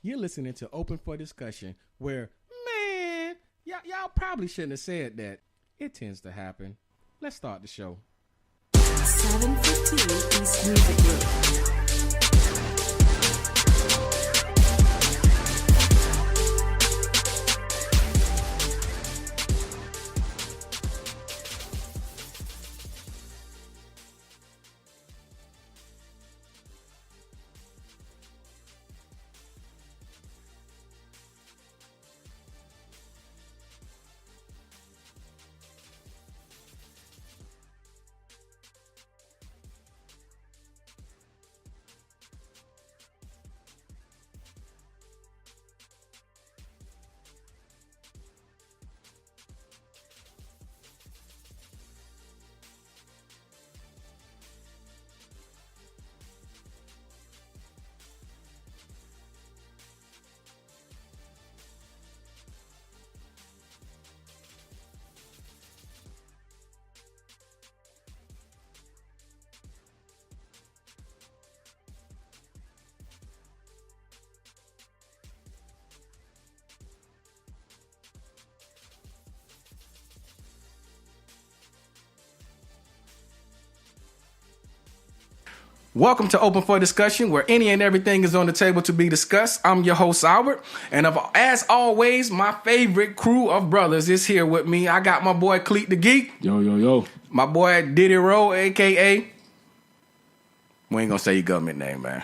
You're listening to Open for Discussion, where, man, y'all probably shouldn't have said that. It tends to happen. Let's start the show. 750 East Music Group. Welcome to Open for Discussion, where any and everything is on the table to be discussed. I'm your host, Albert, and as always, my favorite crew of brothers is here with me. I got my boy Cleet the Geek. Yo. My boy Diddy Rowe, a.k.a. We ain't gonna say your government name, man.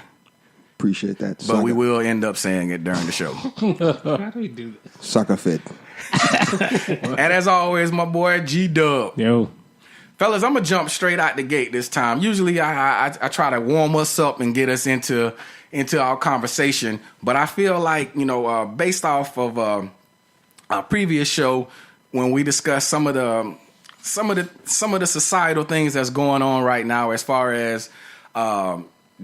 Appreciate that. But we will end up saying it during the show. How do we do that? Sucker fit. And as always, my boy G-Dub. Yo. Fellas, I'm going to jump straight out the gate this time. Usually I try to warm us up and get us into our conversation. But I feel like, based off of our previous show, when we discussed some of the societal things that's going on right now as far as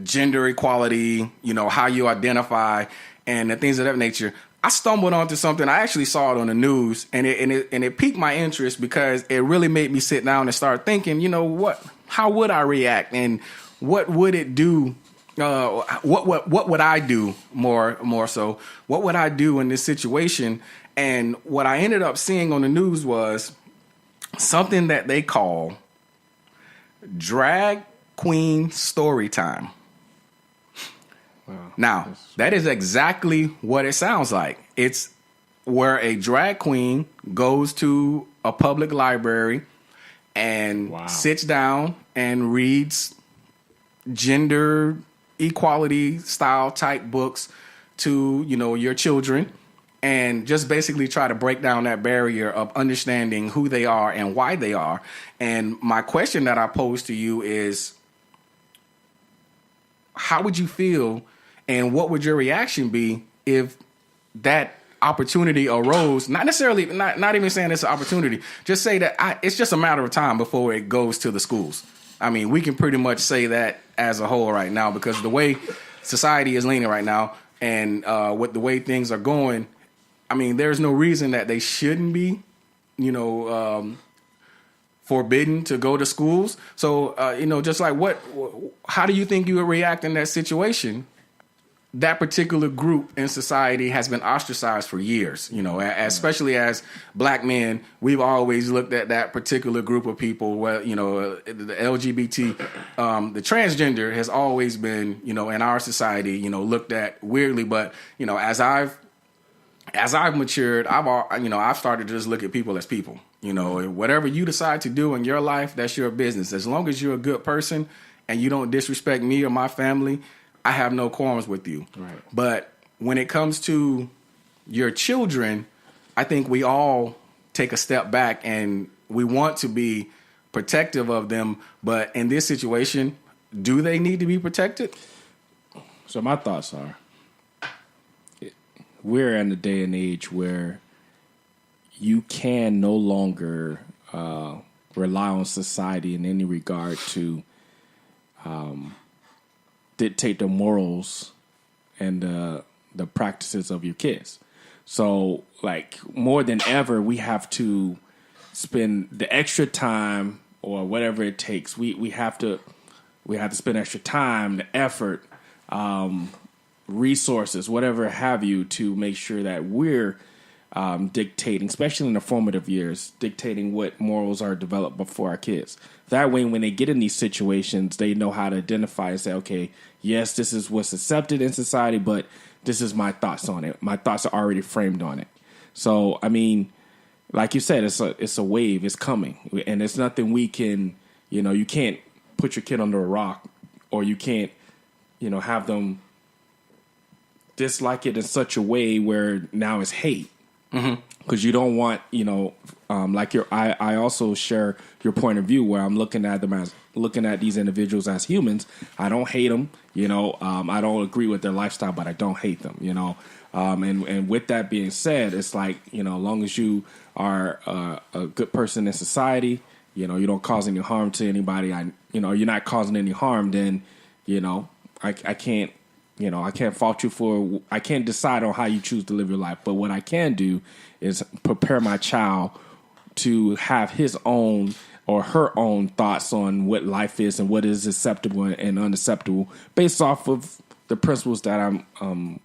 gender equality, how you identify and the things of that nature, I stumbled onto something. I actually saw it on the news, and it piqued my interest because it really made me sit down and start thinking, how would I react, and what would it do? What would I do more so? What would I do in this situation? And what I ended up seeing on the news was something that they call drag queen story time. Wow. Now, that is exactly what it sounds like. It's where a drag queen goes to a public library and sits down and reads gender equality style type books to, your children, and just basically try to break down that barrier of understanding who they are and why they are. And my question that I pose to you is, how would you feel and what would your reaction be if that opportunity arose? Not necessarily, not even saying it's an opportunity. Just say that it's just a matter of time before it goes to the schools. I mean, we can pretty much say that as a whole right now, because the way society is leaning right now and with the way things are going, I mean, there's no reason that they shouldn't be, forbidden to go to schools. So, just like how do you think you would react in that situation? That particular group in society has been ostracized for years, especially as black men. We've always looked at that particular group of people where, the LGBT, the transgender has always been, in our society, looked at weirdly. But, as I've matured, I've started to just look at people as people. Whatever you decide to do in your life, that's your business. As long as you're a good person and you don't disrespect me or my family, I have no qualms with you. Right. But when it comes to your children, I think we all take a step back and we want to be protective of them. But in this situation, do they need to be protected? So my thoughts are, we're in a day and age where you can no longer rely on society in any regard to dictate the morals and the practices of your kids. So, like, more than ever, we have to spend the extra time or whatever it takes. We have to spend extra time, the effort, resources, whatever have you, to make sure that we're dictating, especially in the formative years, dictating what morals are developed before our kids. That way, when they get in these situations, they know how to identify and say, okay, yes, this is what's accepted in society, but this is my thoughts on it. My thoughts are already framed on it. So, I mean, like you said, it's a wave. It's coming. And it's nothing we can, you can't put your kid under a rock, or you can't, have them dislike it in such a way where now it's hate. Because you don't want, I also share your point of view where I'm looking at these individuals as humans. I don't hate them, I don't agree with their lifestyle, but I don't hate them, and with that being said, it's like, as long as you are a good person in society, you don't cause any harm to anybody, you're not causing any harm, then, I can't, I can't fault you for, I can't decide on how you choose to live your life. But what I can do is prepare my child to have his own or her own thoughts on what life is and what is acceptable and unacceptable based off of the principles that I'm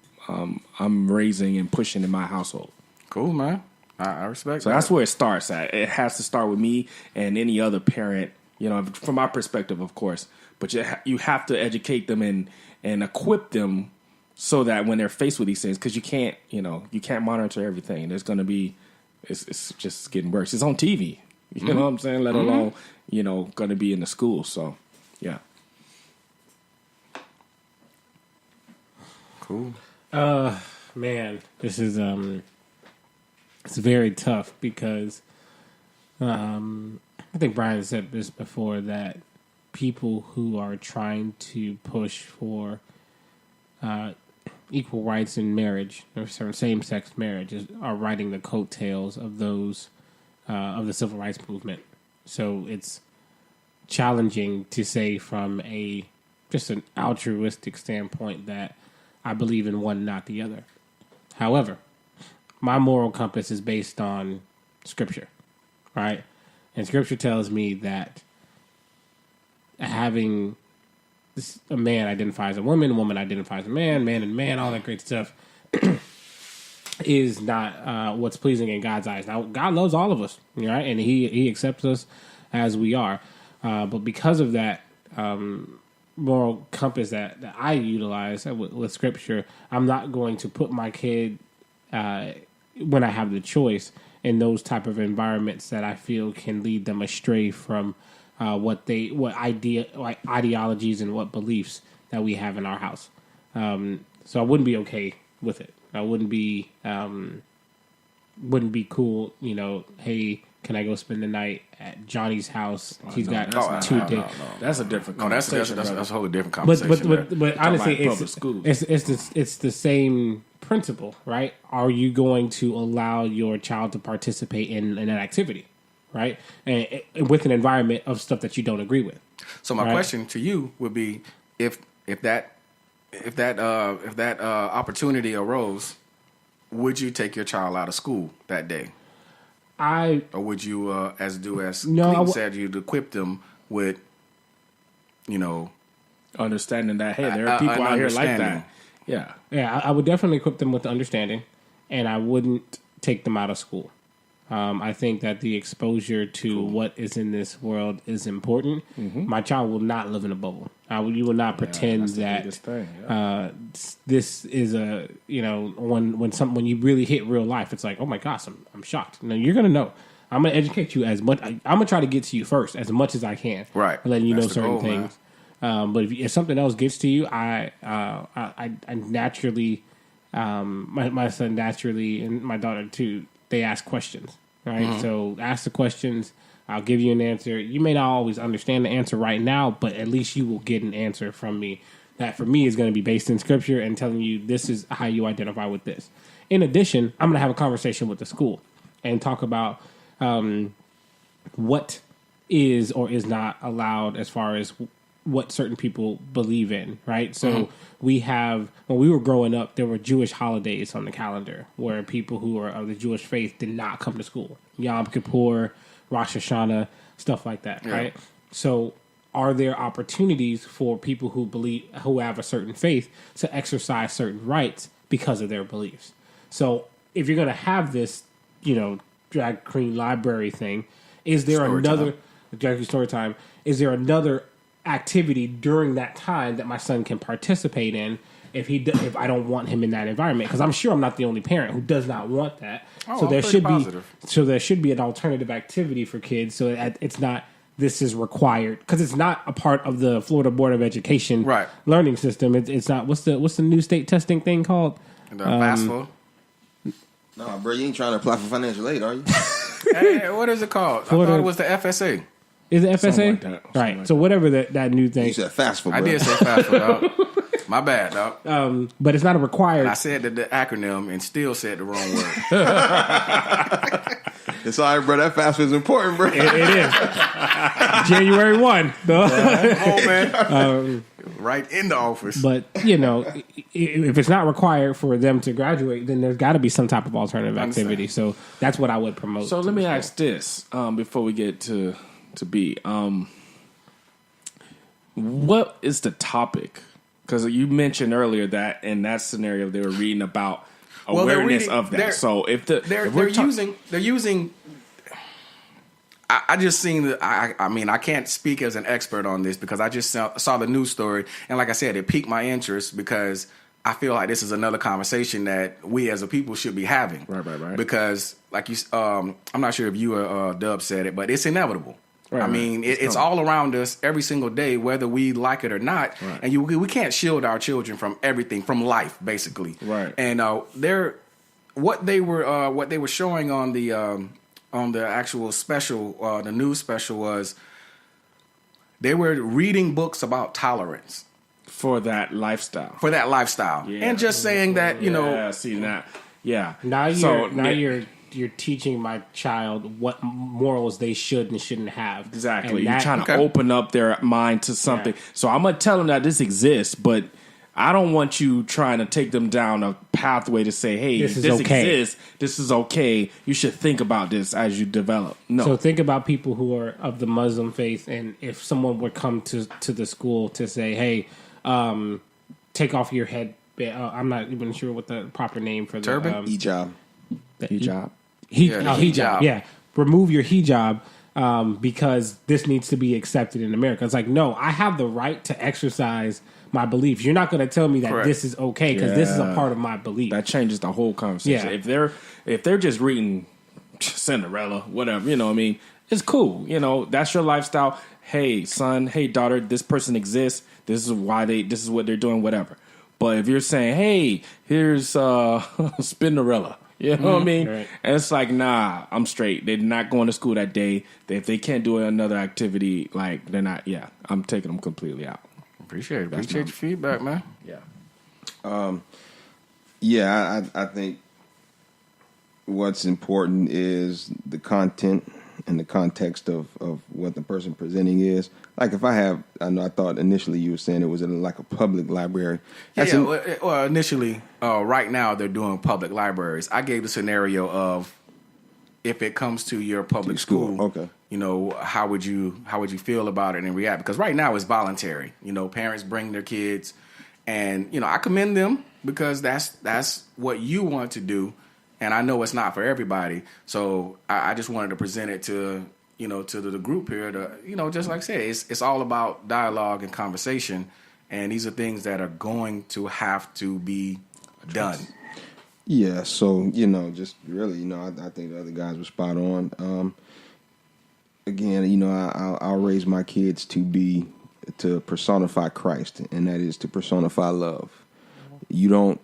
raising and pushing in my household. Cool, man. I respect So that. that's where it starts at. It has to start with me and any other parent, from my perspective, of course. But you have to educate them and equip them so that when they're faced with these things, because you can't monitor everything. There's going to be, it's just getting worse. It's on TV, you know what I'm saying? Let alone, going to be in the school. So, yeah. Cool. Man, this is it's very tough because I think Brian said this before, that people who are trying to push for equal rights in marriage or same-sex marriage are riding the coattails of those of the civil rights movement. So it's challenging to say from just an altruistic standpoint that I believe in one, not the other. However, my moral compass is based on Scripture, right? And Scripture tells me that having a man identifies a woman identifies a man and man, all that great stuff is not what's pleasing in God's eyes. Now, God loves all of us, right? And He accepts us as we are. But because of that moral compass that I utilize with Scripture, I'm not going to put my kid, when I have the choice, in those type of environments that I feel can lead them astray from what ideologies and what beliefs that we have in our house. So I wouldn't be okay with it. I wouldn't be cool. Hey, can I go spend the night at Johnny's house? He's got 2 days. That's a different No, that's conversation. a whole different conversation. But honestly, about public schools. it's the same principle, right? Are you going to allow your child to participate in an activity, right? And with an environment of stuff that you don't agree with. So my Right. question to you would be, if that opportunity arose, would you take your child out of school that day, or would you, as Cleveland said, you'd equip them with, Understanding that, hey, there are people out here like that. understanding. Yeah, I would definitely equip them with the understanding, and I wouldn't take them out of school. I think that the exposure to what is in this world is important. Mm-hmm. My child will not live in a bubble. You will not pretend that's the that biggest thing, this is a when you really hit real life, it's like, oh my gosh, I'm shocked. No, you're gonna know. I'm gonna educate you as much. I'm gonna try to get to you first as much as I can. Right. Letting you That's know the certain goal, things. But if something else gets to you, I naturally, my son naturally, and my daughter too, they ask questions, right? Mm-hmm. So ask the questions. I'll give you an answer. You may not always understand the answer right now, but at least you will get an answer from me that for me is going to be based in Scripture and telling you this is how you identify with this. In addition, I'm going to have a conversation with the school and talk about what is or is not allowed as far as what certain people believe in, right? So we have, when we were growing up, there were Jewish holidays on the calendar where people who are of the Jewish faith did not come to school. Yom Kippur, Rosh Hashanah, stuff like that, right? So are there opportunities for people who have a certain faith to exercise certain rights because of their beliefs? So if you're going to have this, drag queen library thing, is there another drag queen story time? Is there another activity during that time that my son can participate in if I don't want him in that environment? Because I'm sure I'm not the only parent who does not want that. So there should be an alternative activity for kids, so that it's not this is required, because it's not a part of the Florida Board of Education learning system. It's not. What's the new state testing thing called? The FAFSA. No, bro, you ain't trying to apply for financial aid, are you? Hey, what is it called? Florida, I thought it was the FSA. Is it FSA? Something like that. Right. Like so whatever that new thing. You said FAFSA, bro. I did say FAFSA, dog. My bad, dog. But it's not a required. And I said the acronym and still said the wrong word. It's all right, bro. That FAFSA is important, bro. It is. January 1. Oh, man. Right in the office. But, if it's not required for them to graduate, then there's got to be some type of alternative activity. So that's what I would promote. So let me ask this before we get to B. What is the topic? Because you mentioned earlier that in that scenario they were reading about awareness of that. So they're using. I just seen that. I mean, I can't speak as an expert on this because I just saw the news story, and like I said, it piqued my interest because I feel like this is another conversation that we as a people should be having. Right. Because, like you, I'm not sure if you or Dub said it, but it's inevitable. Right, I mean, it's all around us every single day, whether we like it or not. Right. And we can't shield our children from everything, from life, basically. Right. And what they were showing on the actual special, the news special, was they were reading books about tolerance for that lifestyle. Yeah. And just saying that, Yeah, see that. Yeah. Now you're teaching my child what morals they should and shouldn't have. Exactly. And You're trying to open up their mind to something. Yeah. So I'm going to tell them that this exists, but I don't want you trying to take them down a pathway to say, hey, this exists. This is okay. You should think about this as you develop. No. So think about people who are of the Muslim faith, and if someone would come to the school to say, hey, take off your head. I'm not even sure what the proper name for the turban? Hijab. Hijab. Hijab. Yeah. Remove your hijab because this needs to be accepted in America. It's like, no, I have the right to exercise my beliefs. You're not going to tell me that Correct. this is okay because this is a part of my belief. That changes the whole conversation. Yeah. If they're just reading Cinderella, whatever, you know what I mean? It's cool. That's your lifestyle. Hey, son, hey, daughter, this person exists. This is what they're doing, whatever. But if you're saying, hey, here's Spinderella, you know what I mean? Right. And it's like, nah, I'm straight. They're not going to school that day. If they can't do another activity, like, they're not, I'm taking them completely out. Appreciate your feedback, man. Yeah. I think what's important is the content and the context of what the person presenting is. Like if I thought initially you were saying it was in like a public library. Well, initially, right now they're doing public libraries. I gave the scenario of if it comes to your public school. Okay. How would you feel about it and react? Because right now it's voluntary. Parents bring their kids, and I commend them because that's what you want to do, and I know it's not for everybody. So I just wanted to present it to the group here. Just like I said, it's all about dialogue and conversation, and these are things that are going to have to be done. Yeah. So just really, I think the other guys were spot on. Again, I'll raise my kids to personify Christ, and that is to personify love. You don't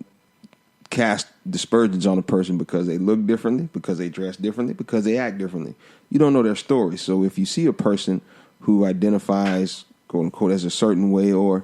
cast dispersions on a person because they look differently, because they dress differently, because they act differently. You don't know their story. So if you see a person who identifies, quote unquote, as a certain way or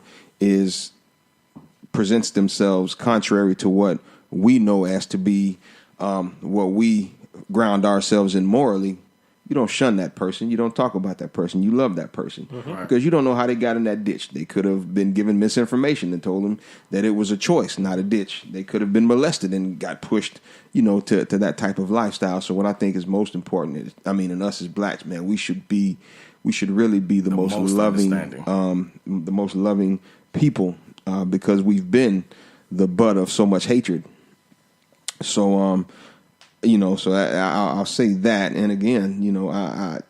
presents themselves contrary to what we know as to be what we ground ourselves in morally, you don't shun that person. You don't talk about that person. You love that person because you don't know how they got in that ditch. They could have been given misinformation and told them that it was a choice, not a ditch. They could have been molested and got pushed, to that type of lifestyle. So what I think is most important is, in us as blacks, man, we should be we should really be the most loving, the most loving people, because we've been the butt of so much hatred. So, so I'll say that. And again, I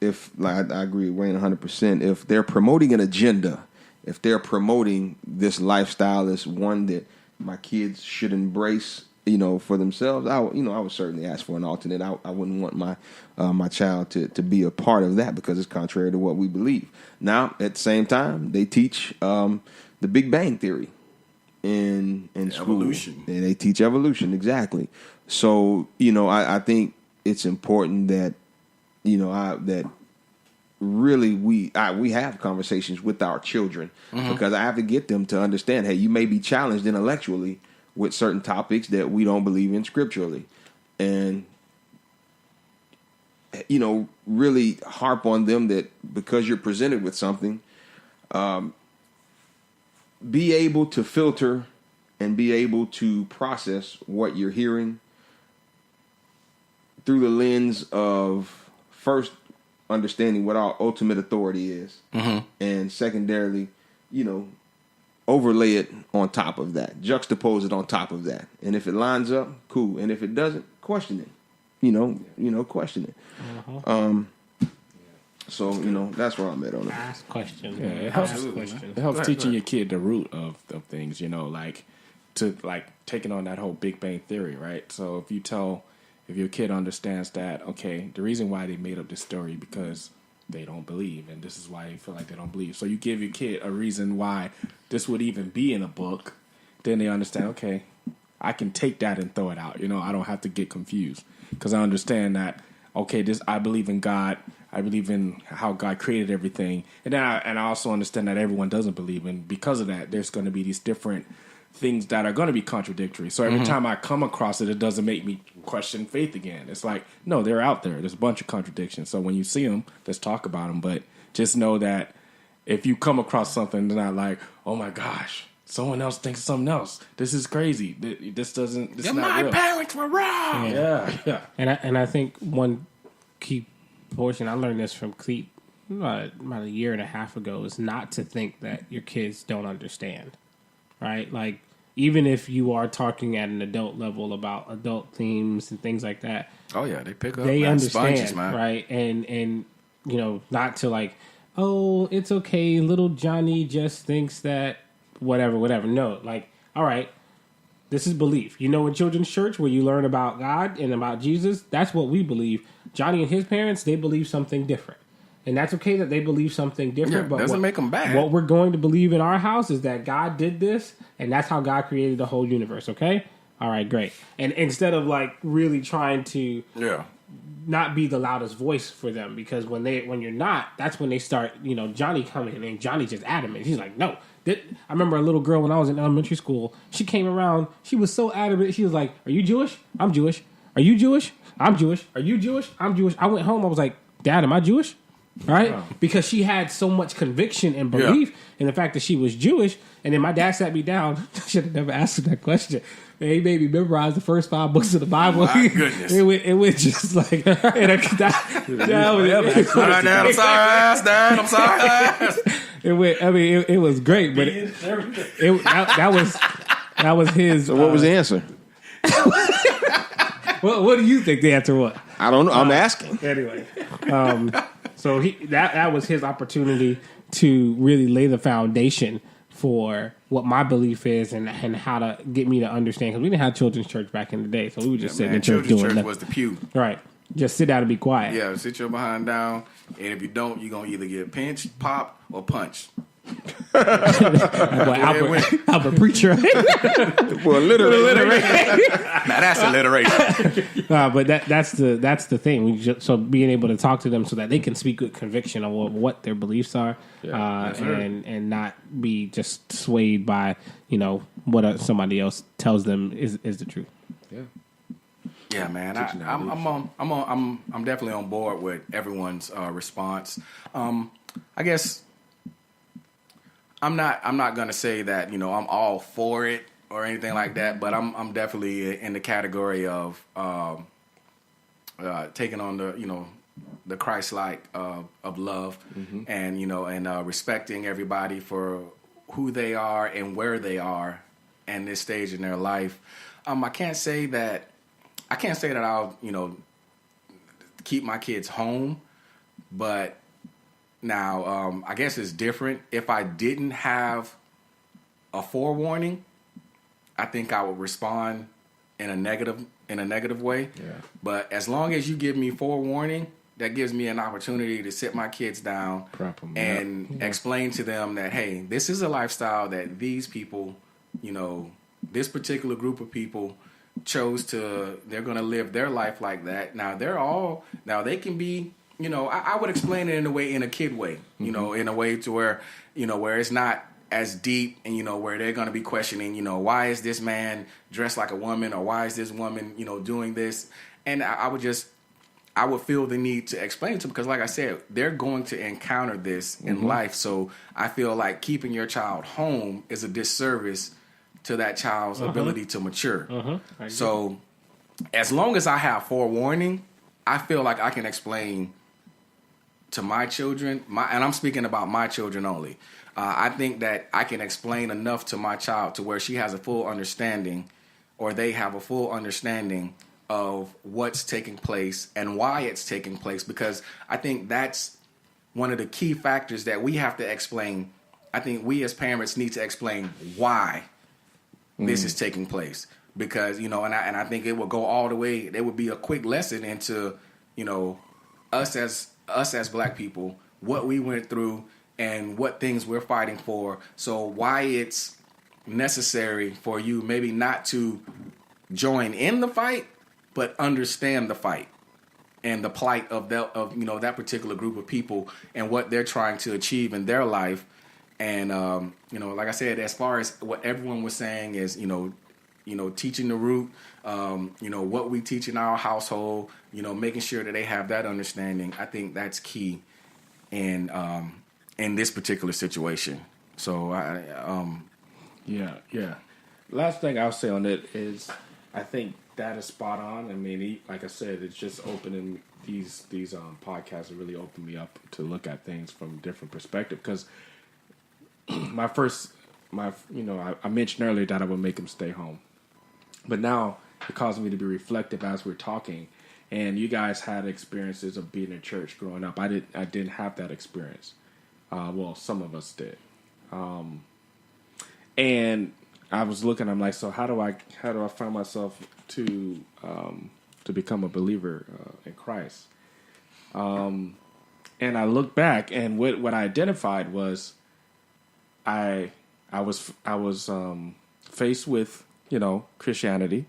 agree with Wayne 100%. If they're promoting an agenda, if they're promoting this lifestyle as one that my kids should embrace, for themselves, I would certainly ask for an alternate. I wouldn't want my child to be a part of that because it's contrary to what we believe. Now, at the same time, they teach the Big Bang Theory in school. Evolution. And they teach evolution, exactly. So, I think it's important that, that really we have conversations with our children, because I have to get them to understand, hey, you may be challenged intellectually with certain topics that we don't believe in scripturally. And, really harp on them that because you're presented with something, be able to filter and be able to process what you're hearing through the lens of first understanding what our ultimate authority is, and secondarily, overlay it on top of that, juxtapose it on top of that, and if it lines up, cool, and if it doesn't, question it. Question it. So that's where I'm at on it. Ask questions. Yeah, it Ask helps. questions. It helps teaching your kid the root of things, taking on that whole Big Bang Theory, right? So if your kid understands that, okay, the reason why they made up this story because they don't believe, and this is why they feel like they don't believe. So you give your kid a reason why this would even be in a book, then they understand, okay, I can take that and throw it out. I don't have to get confused because I understand that, okay, I believe in God. I believe in how God created everything. And I also understand that everyone doesn't believe. And because of that, there's going to be these different things that are going to be contradictory. So every time I come across it, it doesn't make me question faith again. It's like, no, they're out there. There's a bunch of contradictions. So when you see them, let's talk about them. But just know that if you come across something that's not like, oh my gosh, someone else thinks something else. This is crazy. This is not my real. parents were wrong. Yeah. And I think one key portion, I learned this from Cleet about a year and a half ago, is not to think that your kids don't understand, right? Like, even if you are talking at an adult level about adult themes and things like that, Oh yeah, they pick up. they man. understand, Sponges, man. right? And not to like, oh, it's okay, little Johnny just thinks that whatever. No, like, all right, this is belief. In children's church where you learn about God and about Jesus, that's what we believe. Johnny and his parents, they believe something different. And that's okay that they believe something different. Yeah, but doesn't make them bad. What we're going to believe in our house is that God did this, and that's how God created the whole universe, okay? All right, great. And instead of like really trying to not be the loudest voice for them, because when you're not, that's when they start, Johnny coming in, and Johnny just adamant. He's like, no. I remember a little girl when I was in elementary school. She came around. She was so adamant. She was like, are you Jewish? I'm Jewish. Are you Jewish? I'm Jewish. Are you Jewish? I'm Jewish. I went home. I was like, Dad, am I Jewish? Right? Wow. Because she had so much conviction and belief in the fact that she was Jewish. And then my dad sat me down. I should have never asked her that question. And he made me memorize the first 5 books of the Bible. My goodness. It went just like... That was, all right, Dad, I'm sorry I asked, Dad. I'm sorry I asked. It was great, but that was his... So what was the answer? What do you think the answer was? I don't know. I'm asking. Anyway, so that was his opportunity to really lay the foundation for what my belief is and how to get me to understand, because we didn't have children's church back in the day, so we would just sit in church doing nothing. Was the pew. Right. Just sit down and be quiet. Yeah, sit your behind down, and if you don't, you're going to either get pinched, popped, or punched. Albert Preacher. Well, literally. Now that's alliteration. But that's the thing. So being able to talk to them so that they can speak with conviction on what their beliefs are, and not be just swayed by what somebody else tells them is the truth. Yeah. Yeah, man. I'm definitely on board with everyone's response. I guess I'm not gonna say that I'm all for it or anything like that, but I'm definitely in the category of taking on the the Christ-like of love, and respecting everybody for who they are and where they are and this stage in their life. I can't say that I'll keep my kids home, but now I guess it's different. If I didn't have a forewarning, I think I would respond in a negative way. Yeah. But as long as you give me forewarning, that gives me an opportunity to sit my kids down Prep 'em, and explain to them that, hey, this is a lifestyle that these people, this particular group of people they're going to live their life like that. Now they can be, I would explain it in a kid way, in a way to where it's not as deep, and where they're going to be questioning, why is this man dressed like a woman, or why is this woman, doing this? And I would feel the need to explain to them, because like I said, they're going to encounter this in life. So I feel like keeping your child home is a disservice to that child's ability to mature. So as long as I have forewarning, I feel like I can explain to my children, and I'm speaking about my children only. I think that I can explain enough to my child to where she has a full understanding, or they have a full understanding of what's taking place and why it's taking place, because I think that's one of the key factors that we have to explain. I think we as parents need to explain why this is taking place, because and I think it will go all the way. There would be a quick lesson into us as Black people, what we went through and what things we're fighting for. So why it's necessary for you maybe not to join in the fight, but understand the fight and the plight of that particular group of people and what they're trying to achieve in their life. And like I said, as far as what everyone was saying is, teaching the root, what we teach in our household, making sure that they have that understanding. I think that's key in this particular situation. So Yeah. Last thing I'll say on it is, I think that is spot on. I mean, like I said, it's just opening these podcasts have really opened me up to look at things from a different perspective. Because I mentioned earlier that I would make them stay home, but now it caused me to be reflective as we're talking. And you guys had experiences of being in church growing up. I didn't have that experience. Well, some of us did. And I was looking. I'm like, so how do I find myself to become a believer in Christ? And I look back, and what I identified was, I was faced with Christianity.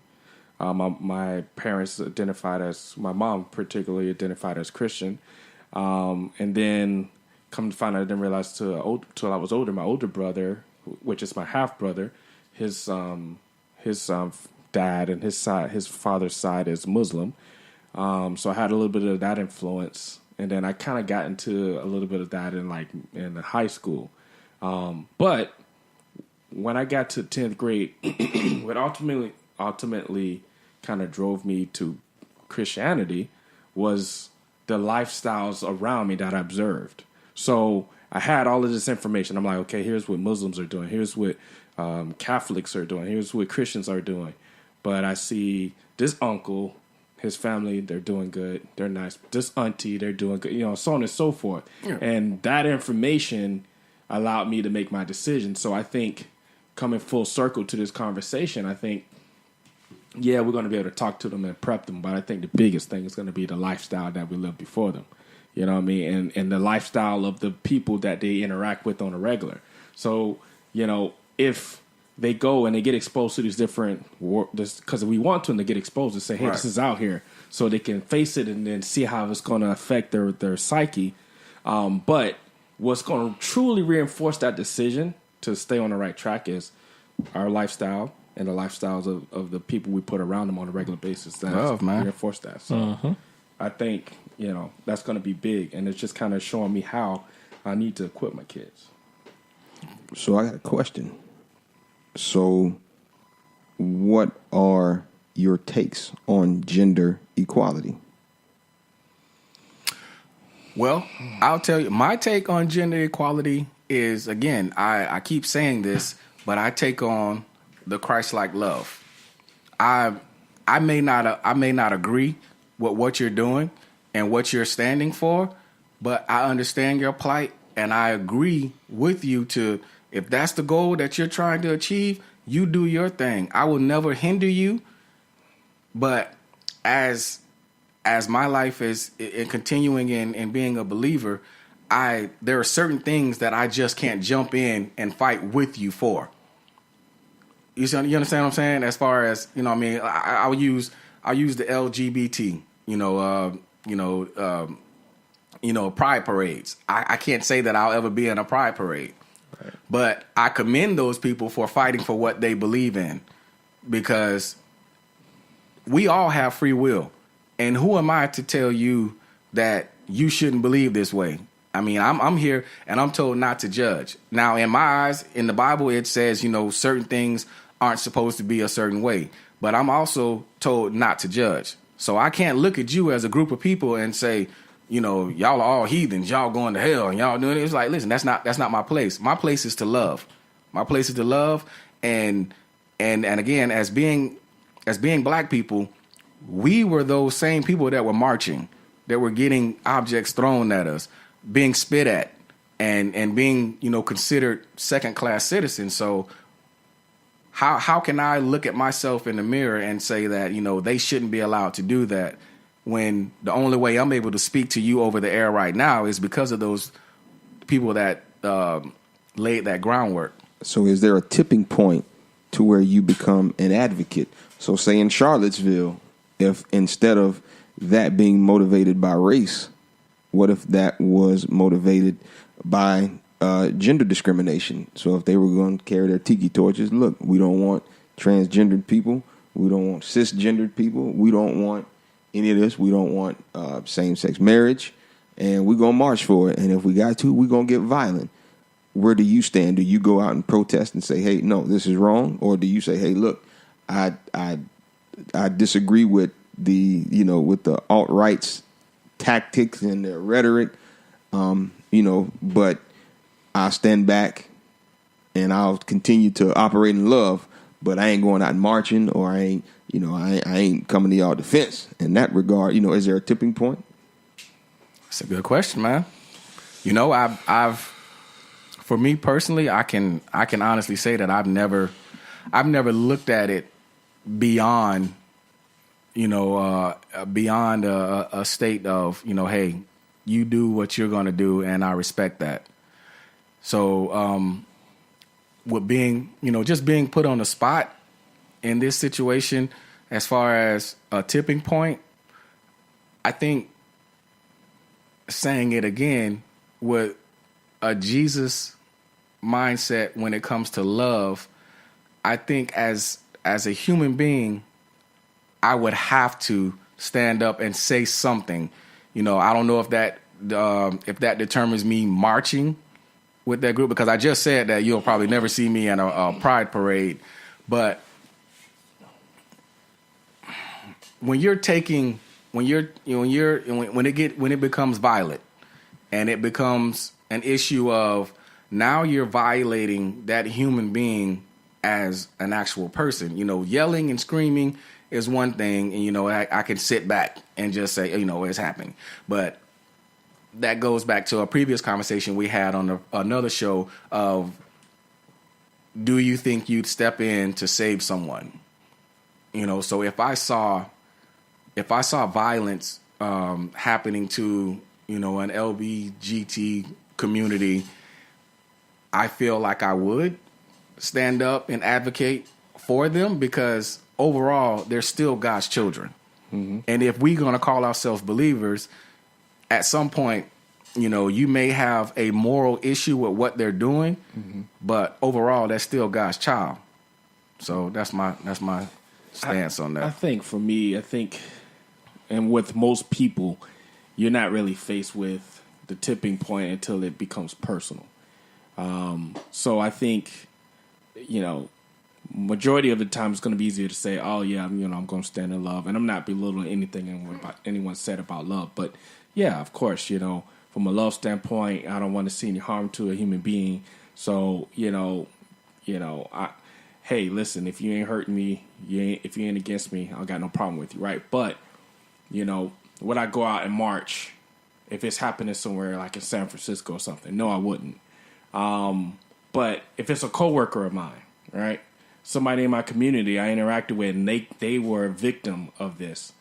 My parents identified as, my mom particularly identified as Christian, and then come to find out, I didn't realize till I was older, my older brother, which is my half brother, his dad and his father's side is Muslim, so I had a little bit of that influence, and then I kind of got into a little bit of that in high school, but when I got to 10th grade, what ultimately kind of drove me to Christianity was the lifestyles around me that I observed. So I had all of this information. I'm like, okay, here's what Muslims are doing. Here's what Catholics are doing. Here's what Christians are doing. But I see this uncle, his family, they're doing good. They're nice. This auntie, they're doing good. So on and so forth. Yeah. And that information allowed me to make my decision. So I think, coming full circle to this conversation, I think, yeah, we're going to be able to talk to them and prep them. But I think the biggest thing is going to be the lifestyle that we live before them. You know what I mean? And the lifestyle of the people that they interact with on a regular. So, if they go and they get exposed to these different, because we want them to get exposed to say, hey, This is out here, so they can face it and then see how it's going to affect their psyche. But what's going to truly reinforce that decision to stay on the right track is our lifestyle and the lifestyles of the people we put around them on a regular basis. That's reinforce that. So I think, that's going to be big. And it's just kind of showing me how I need to equip my kids. So I got a question. So what are your takes on gender equality? Well, I'll tell you, my take on gender equality is, again, I keep saying this, but I take on the Christ-like love. I may not agree with what you're doing and what you're standing for, but I understand your plight and I agree with you to, if that's the goal that you're trying to achieve, you do your thing. I will never hinder you, but as my life is in continuing in being a believer, there are certain things that I just can't jump in and fight with you for. You understand what I'm saying? As far as, you know, I mean, I'll use the LGBT, pride parades. I can't say that I'll ever be in a pride parade, right. But I commend those people for fighting for what they believe in, because we all have free will. And who am I to tell you that you shouldn't believe this way? I mean, I'm here and I'm told not to judge. Now, in my eyes, in the Bible, it says, certain things aren't supposed to be a certain way. But I'm also told not to judge. So I can't look at you as a group of people and say, y'all are all heathens, y'all going to hell and y'all doing it. It's like, listen, that's not my place. My place is to love. My place is to love. And again, as being black people, we were those same people that were marching, that were getting objects thrown at us, being spit at, and being, considered second-class citizens. So how can I look at myself in the mirror and say that, they shouldn't be allowed to do that, when the only way I'm able to speak to you over the air right now is because of those people that laid that groundwork? So is there a tipping point to where you become an advocate? So say in Charlottesville, if instead of that being motivated by race, what if that was motivated by gender discrimination? So if they were going to carry their tiki torches, look, we don't want transgendered people, we don't want cisgendered people, we don't want any of this, we don't want same-sex marriage, and we're going to march for it. And if we got to, we're going to get violent. Where do you stand? Do you go out and protest and say, hey, no, this is wrong? Or do you say, hey, look, I disagree with with the alt-right's tactics and their rhetoric, but I'll stand back and I'll continue to operate in love, but I ain't going out and marching, or I ain't coming to y'all defense. In that regard, is there a tipping point? That's a good question, man. I've for me personally, I can honestly say that I've never looked at it beyond a state of, hey, you do what you're going to do, and I respect that. So with being, just being put on the spot in this situation, as far as a tipping point, I think saying it again with a Jesus mindset when it comes to love, I think as a human being, I would have to stand up and say something. I don't know if that determines me marching with that group, because I just said that you'll probably never see me at a pride parade. But when it becomes violent, and it becomes an issue of, now you're violating that human being as an actual person. Yelling and screaming is one thing, and I can sit back and just say, it's happening. But that goes back to a previous conversation we had on another show of, do you think you'd step in to save someone? So if I saw violence happening to an LGBT community, I feel like I would stand up and advocate for them, because overall, they're still God's children. Mm-hmm. And if we're going to call ourselves believers, at some point, you may have a moral issue with what they're doing, mm-hmm. but overall, that's still God's child. So that's my stance on that. I think for me, and with most people, you're not really faced with the tipping point until it becomes personal. So I think, majority of the time it's going to be easier to say, oh yeah, I'm going to stand in love, and I'm not belittling anything anyone said about love, but yeah, of course, from a love standpoint, I don't want to see any harm to a human being. So, hey, listen, if you ain't hurting me, if you ain't against me, I got no problem with you, right? But, would I go out and march if it's happening somewhere like in San Francisco or something? No, I wouldn't. But if it's a coworker of mine, right? Somebody in my community I interacted with and they were a victim of this,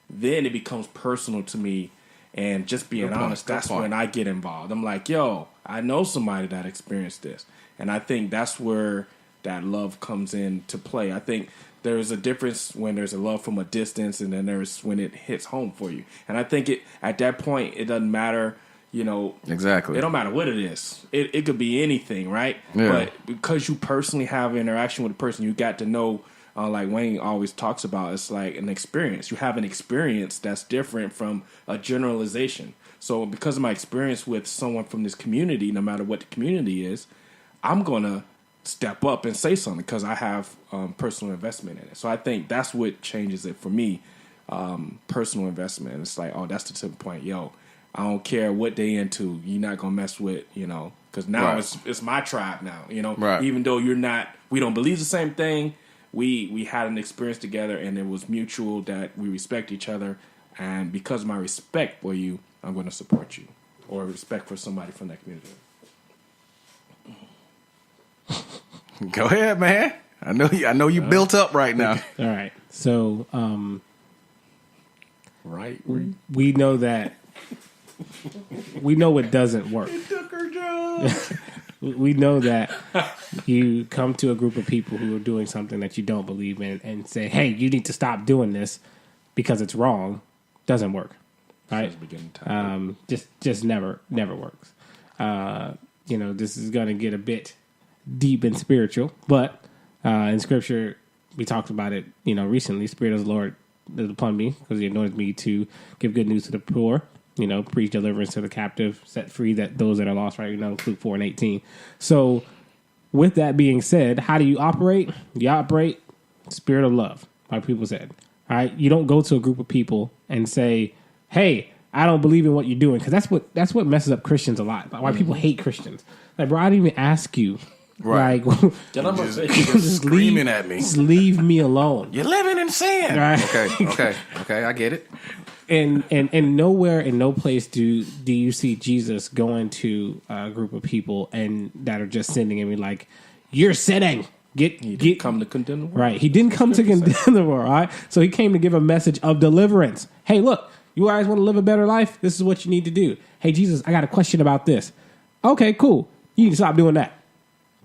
then it becomes personal to me. And just being honest, that's when I get involved. I'm like, yo, I know somebody that experienced this. And I think that's where that love comes into play. I think there's a difference when there's a love from a distance and then there's when it hits home for you. And I think at that point, it doesn't matter, Exactly. It don't matter what it is. It could be anything, right? Yeah. But because you personally have an interaction with a person, you got to know, like Wayne always talks about, it's like an experience. You have an experience that's different from a generalization. So because of my experience with someone from this community, no matter what the community is, I'm going to step up and say something because I have personal investment in it. So I think that's what changes it for me, personal investment. It's like, oh, that's the tipping point. Yo, I don't care what they into. You're not going to mess with, because now it's my tribe now, Right. Even though we don't believe the same thing. We had an experience together and it was mutual that we respect each other. And because of my respect for you, I'm going to support you, or respect for somebody from that community. Go ahead, man. I know you built up right now. All right. So Right. we know that we know it doesn't work. We know that you come to a group of people who are doing something that you don't believe in and say, hey, you need to stop doing this because it's wrong. Doesn't work. Right? Just never works. This is going to get a bit deep and spiritual, but in Scripture, we talked about it, recently. Spirit of the Lord is upon me because he anointed me to give good news to the poor, preach deliverance to the captive, set free those that are lost, right? Luke 4:18. So with that being said, how do you operate? You operate spirit of love, like people said. All right. You don't go to a group of people and say, hey, I don't believe in what you're doing. Because that's what messes up Christians a lot. Why people hate Christians. Like, bro, I didn't even ask you. Right. Like, Just screaming at me. Just leave me alone. You're living in sin. Right. Okay, I get it. And nowhere in no place do you see Jesus going to a group of people and that are just sinning and be like, you're sinning. Get come to condemn the world. Right. He didn't come to condemn the world, all right? So he came to give a message of deliverance. Hey, look, you guys want to live a better life? This is what you need to do. Hey, Jesus, I got a question about this. Okay, cool. You need to stop doing that.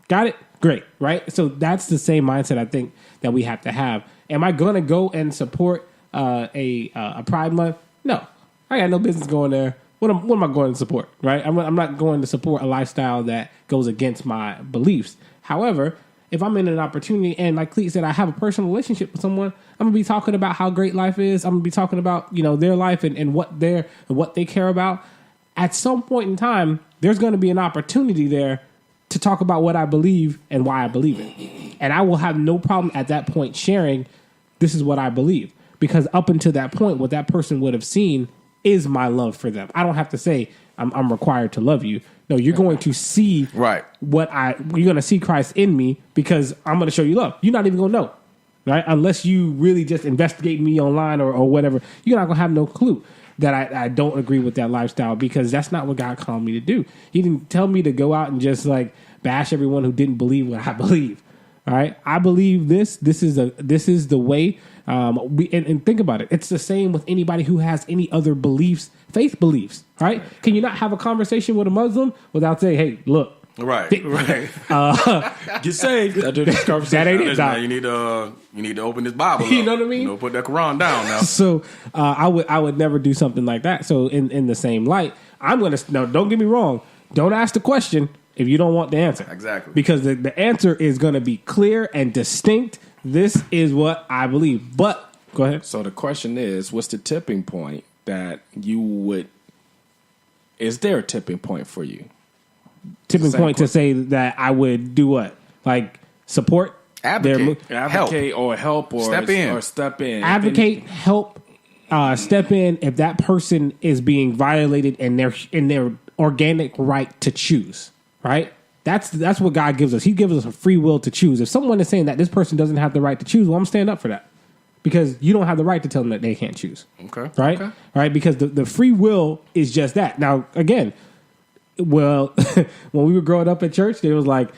Got it? Great, right? So that's the same mindset I think that we have to have. Am I going to go and support a Pride Month? No. I got no business going there. What am I going to support, right? I'm not going to support a lifestyle that goes against my beliefs. However, if I'm in an opportunity and like Cleet said, I have a personal relationship with someone, I'm going to be talking about how great life is. I'm going to be talking about, their life and what they care about. At some point in time, there's going to be an opportunity there to talk about what I believe and why I believe it. And I will have no problem at that point sharing this is what I believe. Because up until that point, what that person would have seen is my love for them. I don't have to say I'm required to love you. No, you're going to see Right. you're going to see Christ in me because I'm going to show you love. You're not even going to know, right? Unless you really just investigate me online or whatever, you're not going to have no clue that I don't agree with that lifestyle because that's not what God called me to do. He didn't tell me to go out and just like bash everyone who didn't believe what I believe. All right, I believe this. This is the way. And think about it. It's the same with anybody who has any other beliefs, faith beliefs. Right? Can you not have a conversation with a Muslim without saying, "Hey, look." Right. Get saved. That ain't it, Listen, Doc. man, you need to open this Bible. You up. know what I mean? Put that Quran down now. So I would never do something like that. So in the same light, I'm gonna don't get me wrong. Don't ask the question if you don't want the answer. Exactly. Because the answer is going to be clear and distinct. This is what I believe. But go ahead. So the question is, what's the tipping point that you would? Is there a tipping point for you? Tipping Same point to say that I would do what? Like support? Advocate. Advocate or help or Step in. or step in. Advocate, help, step in if that person is being violated in their organic right to choose. Right? That's what God gives us. He gives us a free will to choose. If someone is saying that this person doesn't have the right to choose, well, I'm standing up for that. Because you don't have the right to tell them that they can't choose. Okay. Right? Okay. Right? Because the free will is just that. Now, again, well, when we were growing up at church, it was like,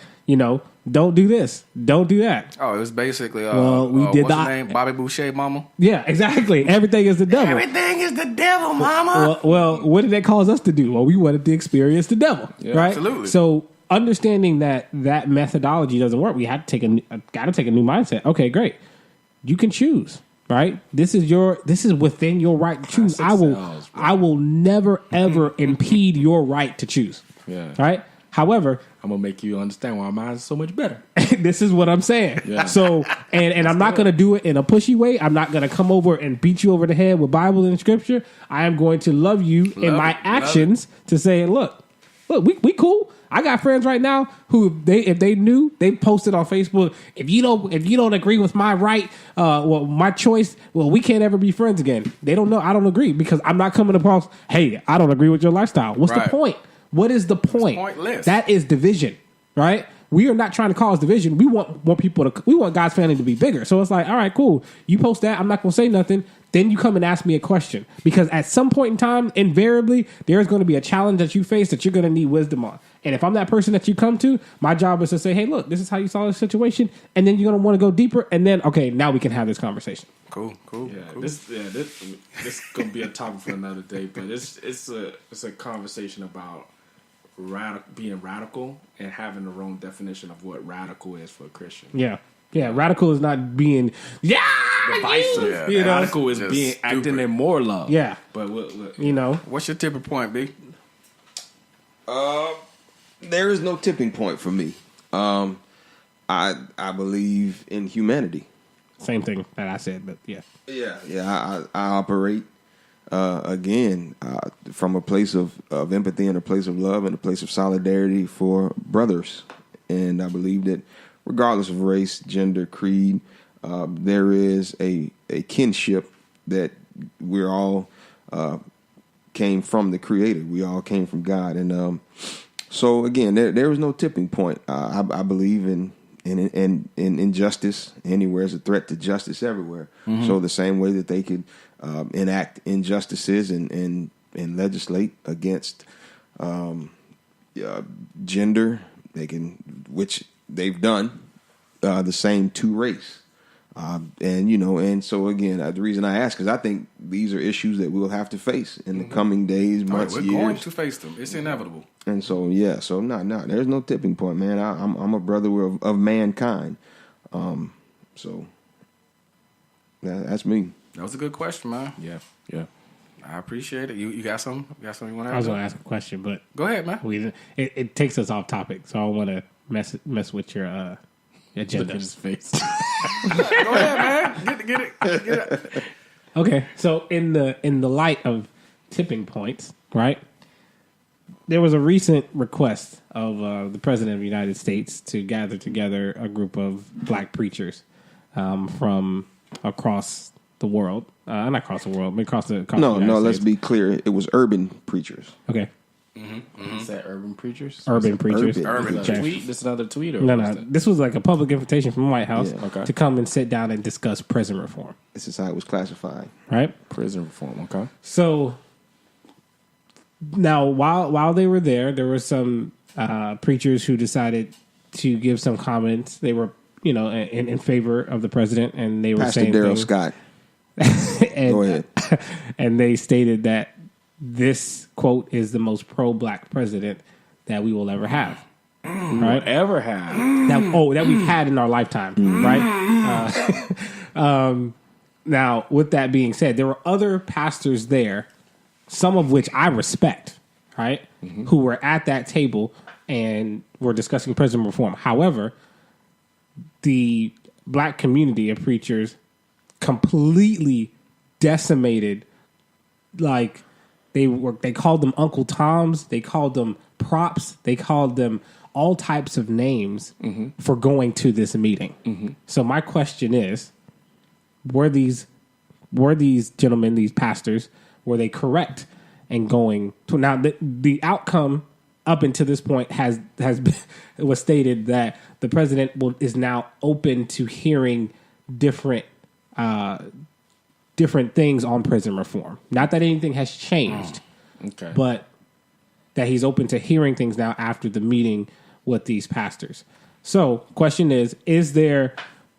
don't do this, don't do that. Oh, it was basically we did what's that. her name? Bobby Boucher, mama. Yeah, exactly. Everything is the devil. Everything is the devil, mama. Well, what did that cause us to do? Well, we wanted to experience the devil, right? absolutely. So understanding that methodology doesn't work, we had to take a new mindset. Okay, great. You can choose, right? This is within your right to choose. I will never ever impede your right to choose. Yeah. Right? However, I'm gonna make you understand why mine is so much better. this is what I'm saying. Yeah. So, and I'm not going to do it in a pushy way. I'm not going to come over and beat you over the head with Bible and Scripture. I am going to love you in my actions to say, look, we cool. I got friends right now who if they knew, they posted on Facebook. If you don't agree with my right, my choice, well, we can't ever be friends again. They don't know. I don't agree because I'm not coming across. Hey, I don't agree with your lifestyle. What's the point? What is the point? It's pointless. That is division, right? We are not trying to cause division. We want God's family to be bigger. So it's like, all right, cool. You post that. I'm not going to say nothing. Then you come and ask me a question. Because at some point in time, invariably, there's going to be a challenge that you face that you're going to need wisdom on. And if I'm that person that you come to, my job is to say, hey, look, this is how you solve this situation. And then you're going to want to go deeper. And then, okay, now we can have this conversation. Cool. Yeah, cool. this gonna be a topic for another day, but it's a conversation about being radical and having the wrong definition of what radical is for a Christian. Yeah. Yeah, radical is not being Divisive. Yeah, Radical is just being stupid. acting in more love. Yeah. But What's your tipping point, B? There is no tipping point for me. I believe in humanity. Same thing that I said, but yeah. Yeah. I operate from a place of empathy and a place of love and a place of solidarity for brothers. And I believe that regardless of race, gender, creed, there is a kinship that we're all came from the Creator. We all came from God. And so, again, there is no tipping point. I believe in injustice anywhere is a threat to justice everywhere. Mm-hmm. So the same way that they could enact injustices and legislate against gender, which they've done the same to race. And so again, the reason I ask is I think these are issues that we'll have to face in the coming days, months, We're years. going to face them. It's inevitable. And so, there's no tipping point, man. I'm a brother of mankind. So that's me. That was a good question, man. yeah. I appreciate it. You got something? You got something you want to ask? I was going to ask a question, but Go ahead, man. it takes us off topic, so I don't want to mess with your Look agenda. at his face. Go ahead, man. Get it. Okay, so in the light of tipping points, right? There was a recent request of the President of the United States to gather together a group of black preachers from across the world. Not across the world, but across the United Let's States. be clear. It was urban preachers. Okay. Is that urban preachers? Urban preachers. Urban. Is that Okay. a tweet? This is another tweet or No, what is no. that? This was like a public invitation from the White House Yeah. Okay. to come and sit down and discuss prison reform, This is how it was classified. right? Prison reform. Okay. So now, while they were there were some preachers who decided to give some comments. They were, in favor of the president, and they were Pastor saying Daryl things. Scott. And, Go ahead. and they stated that this quote is the most pro-black president that we will ever have. Right? Ever have? That we've had in our lifetime, right? Now, with that being said, there were other pastors there, some of which I respect, right, who were at that table and were discussing prison reform. However, the black community of preachers completely decimated. Like they called them Uncle Toms, they called them props, they called them all types of names for going to this meeting. So my question is, were these were these gentlemen, these pastors, were they correct in going to now the outcome up until this point has been, it was stated that the president is now open to hearing different things on prison reform. Not that anything has changed, Okay. but that he's open to hearing things now after the meeting with these pastors. So, question is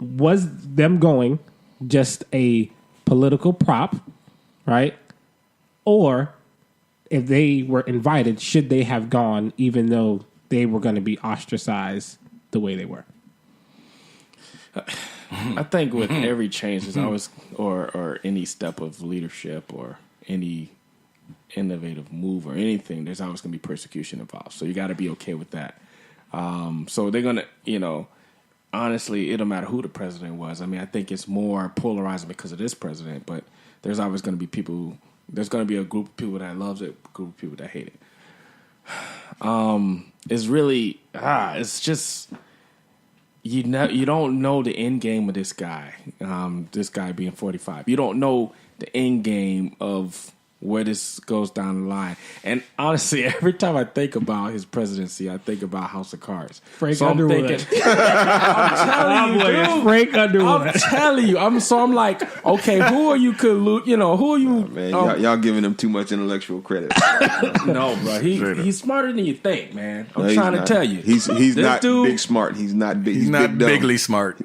was them going just a political prop, right? Or if they were invited, should they have gone even though they were going to be ostracized the way they were? I think with every change, there's always, or any step of leadership or any innovative move or anything, there's always going to be persecution involved. So you got to be okay with that. So they're going to, honestly, it don't matter who the president was. I mean, I think it's more polarizing because of this president, but there's always going to be people, there's going to be a group of people that loves it, a group of people that hate it. It's really, it's just, you don't know the end game of this guy being 45. You don't know the end game of where this goes down the line. And honestly, every time I think about his presidency, I think about House of Cards. Frank Underwood. I'm telling you, dude. Frank Underwood. I'm telling you. I'm like, okay, who are you? Who are you? Man, y'all giving him too much intellectual credit. No, bro. He's smarter than you think, man. I'm No, trying to not. tell you. He's This not dude- big smart. He's not big. He's not big dumb. bigly smart.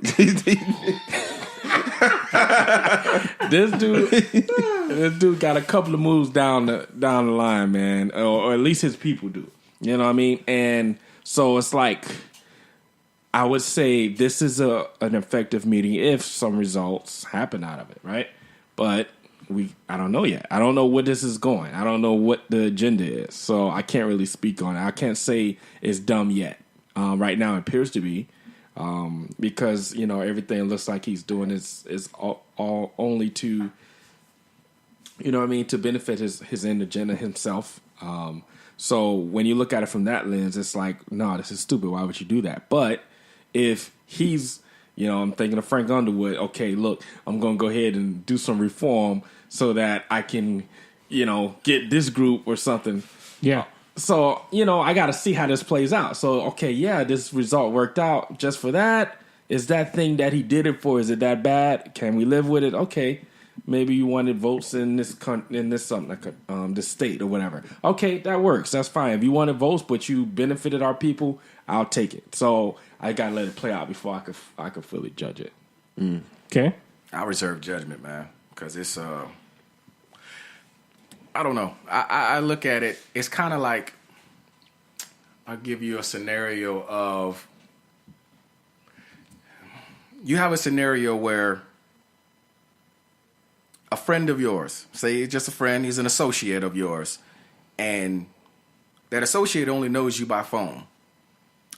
This dude got a couple of moves down the line, man, or at least his people do. You know what I mean? And so it's like, I would say this is an effective meeting if some results happen out of it, right? But I don't know yet. I don't know where this is going. I don't know what the agenda is, so I can't really speak on it. I can't say it's dumb yet. Right now, it appears to be. Because everything looks like he's doing is all only to, to benefit his end agenda himself. So when you look at it from that lens, it's like, no, this is stupid. Why would you do that? But if he's, I'm thinking of Frank Underwood. Okay, look, I'm going to go ahead and do some reform so that I can, get this group or something. Yeah. So, I got to see how this plays out. So, okay, yeah, this result worked out just for that. Is that thing that he did it for, is it that bad? Can we live with it? Okay, maybe you wanted votes in this this state or whatever. Okay, that works. That's fine. If you wanted votes, but you benefited our people, I'll take it. So I got to let it play out before I could fully judge it. Okay. I reserve judgment, man, because it's I don't know. I look at it. It's kind of like, I'll give you a scenario of, you have a scenario where a friend of yours, say it's just a friend, he's an associate of yours, and that associate only knows you by phone.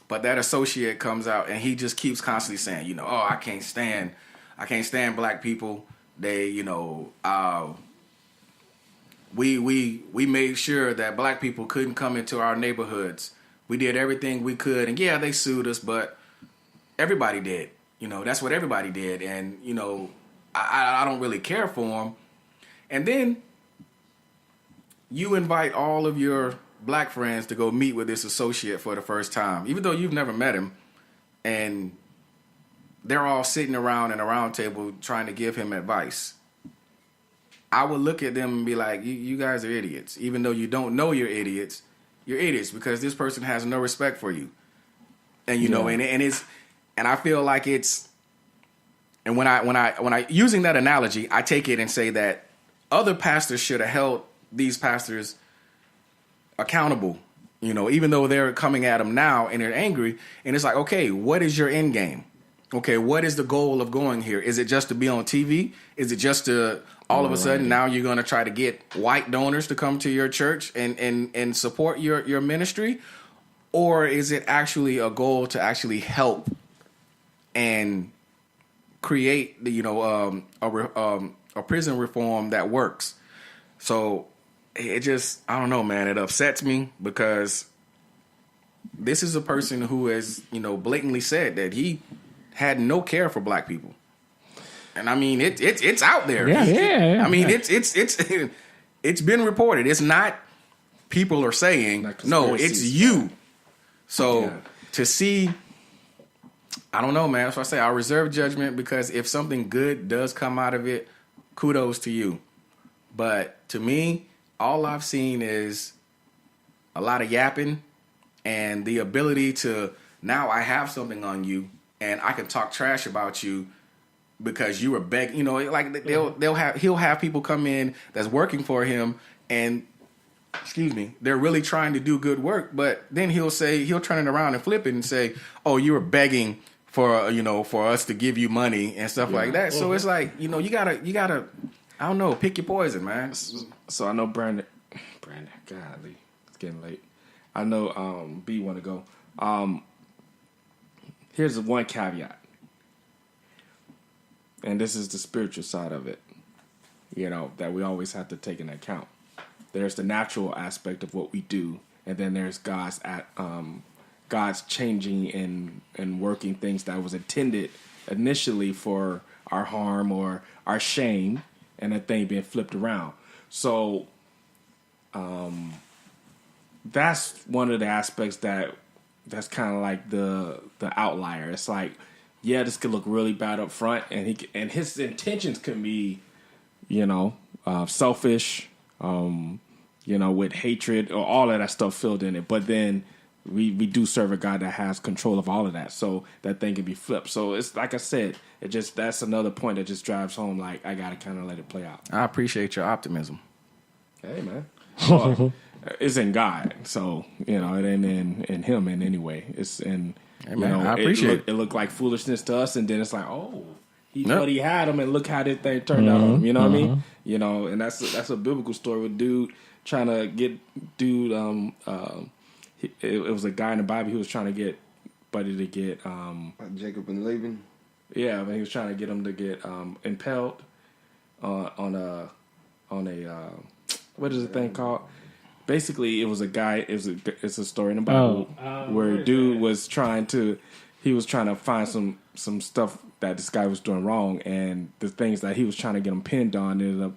But that associate comes out and he just keeps constantly saying, I can't stand black people. They, we made sure that black people couldn't come into our neighborhoods. We did everything we could, and yeah, they sued us, but everybody did. That's what everybody did, and I don't really care for them. And then you invite all of your black friends to go meet with this associate for the first time, even though you've never met him, and they're all sitting around in a round table trying to give him advice. I would look at them and be like, you guys are idiots. Even though you don't know you're idiots because this person has no respect for you. And and I feel like it's, and when I using that analogy, I take it and say that other pastors should have held these pastors accountable, even though they're coming at them now and they're angry. And it's like, okay, what is your end game? Okay, what is the goal of going here? Is it just to be on TV? Is it just to all of a sudden now you're going to try to get white donors to come to your church and support your ministry? Or is it actually a goal to actually help and create a prison reform that works? So it just, I don't know, man. It upsets me because this is a person who has, blatantly said that he had no care for black people. and I mean it's out there. Yeah. I mean it's been reported. It's not people are saying no. It's you. So to see, I don't know, man. That's why I say I'll reserve judgment because if something good does come out of it, kudos to you. But to me, all I've seen is a lot of yapping and the ability to now I have something on you and I can talk trash about you because you were begging. You know, like he'll have people come in that's working for him and they're really trying to do good work, but then he'll turn it around and flip it and say, "Oh, you were begging for for us to give you money and stuff like that." So it's like you gotta I don't know, pick your poison, man. So I know Brandon, golly, it's getting late. I know B want to go. Here's one caveat, and this is the spiritual side of it. That we always have to take into account. There's the natural aspect of what we do, and then there's God's changing and working things that was intended initially for our harm or our shame, and that thing being flipped around. So that's one of the aspects that's kind of like the outlier. It's like, yeah, this could look really bad up front, and his intentions can be, selfish, with hatred or all of that stuff filled in it. But then we do serve a God that has control of all of that, so that thing can be flipped. So it's like I said, that's another point that just drives home. Like I gotta kind of let it play out. I appreciate your optimism. Hey man, well, it's in God, so it ain't in him in any way. It's in hey, man, I appreciate it. It looked like foolishness to us, and then it's like, oh, he thought he had him, and look how this thing turned out on him. You know what I mean? And that's a biblical story with dude trying to get it was a guy in the Bible. He was trying to get Buddy to get Jacob and Laban. Yeah, but he was trying to get him to get impaled on a what is the thing called? Basically, it was a guy. It's a story in the Bible where a dude was trying to find some stuff that this guy was doing wrong, and the things that he was trying to get him pinned on ended up.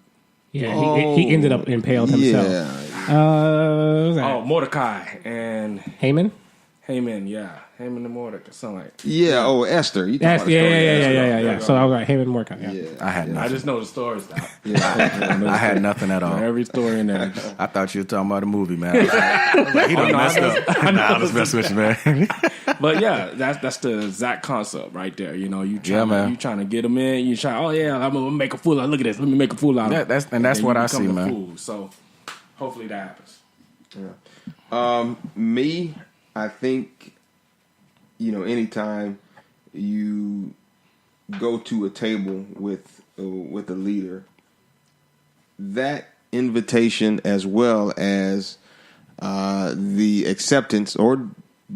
Yeah, he ended up impaled himself. Yeah. Mordecai and Haman, yeah. Haman and Mordecai, something like that. Yeah, Esther. You yeah. So I was like, Haman and Mordecai. Yeah. I just know the stories now. I had nothing at all. Every story in there. I thought you were talking about a movie, man. I was like, he done messed up. I was messing with you, man. But yeah, that's the exact concept right there. You trying to get him in. You try. Oh yeah, I'm gonna make a fool out. Look at this. Let me make a fool out. That's what I see, man. Fool. So hopefully that happens. Yeah. Me, I think, anytime you go to a table with a leader, that invitation as well as the acceptance or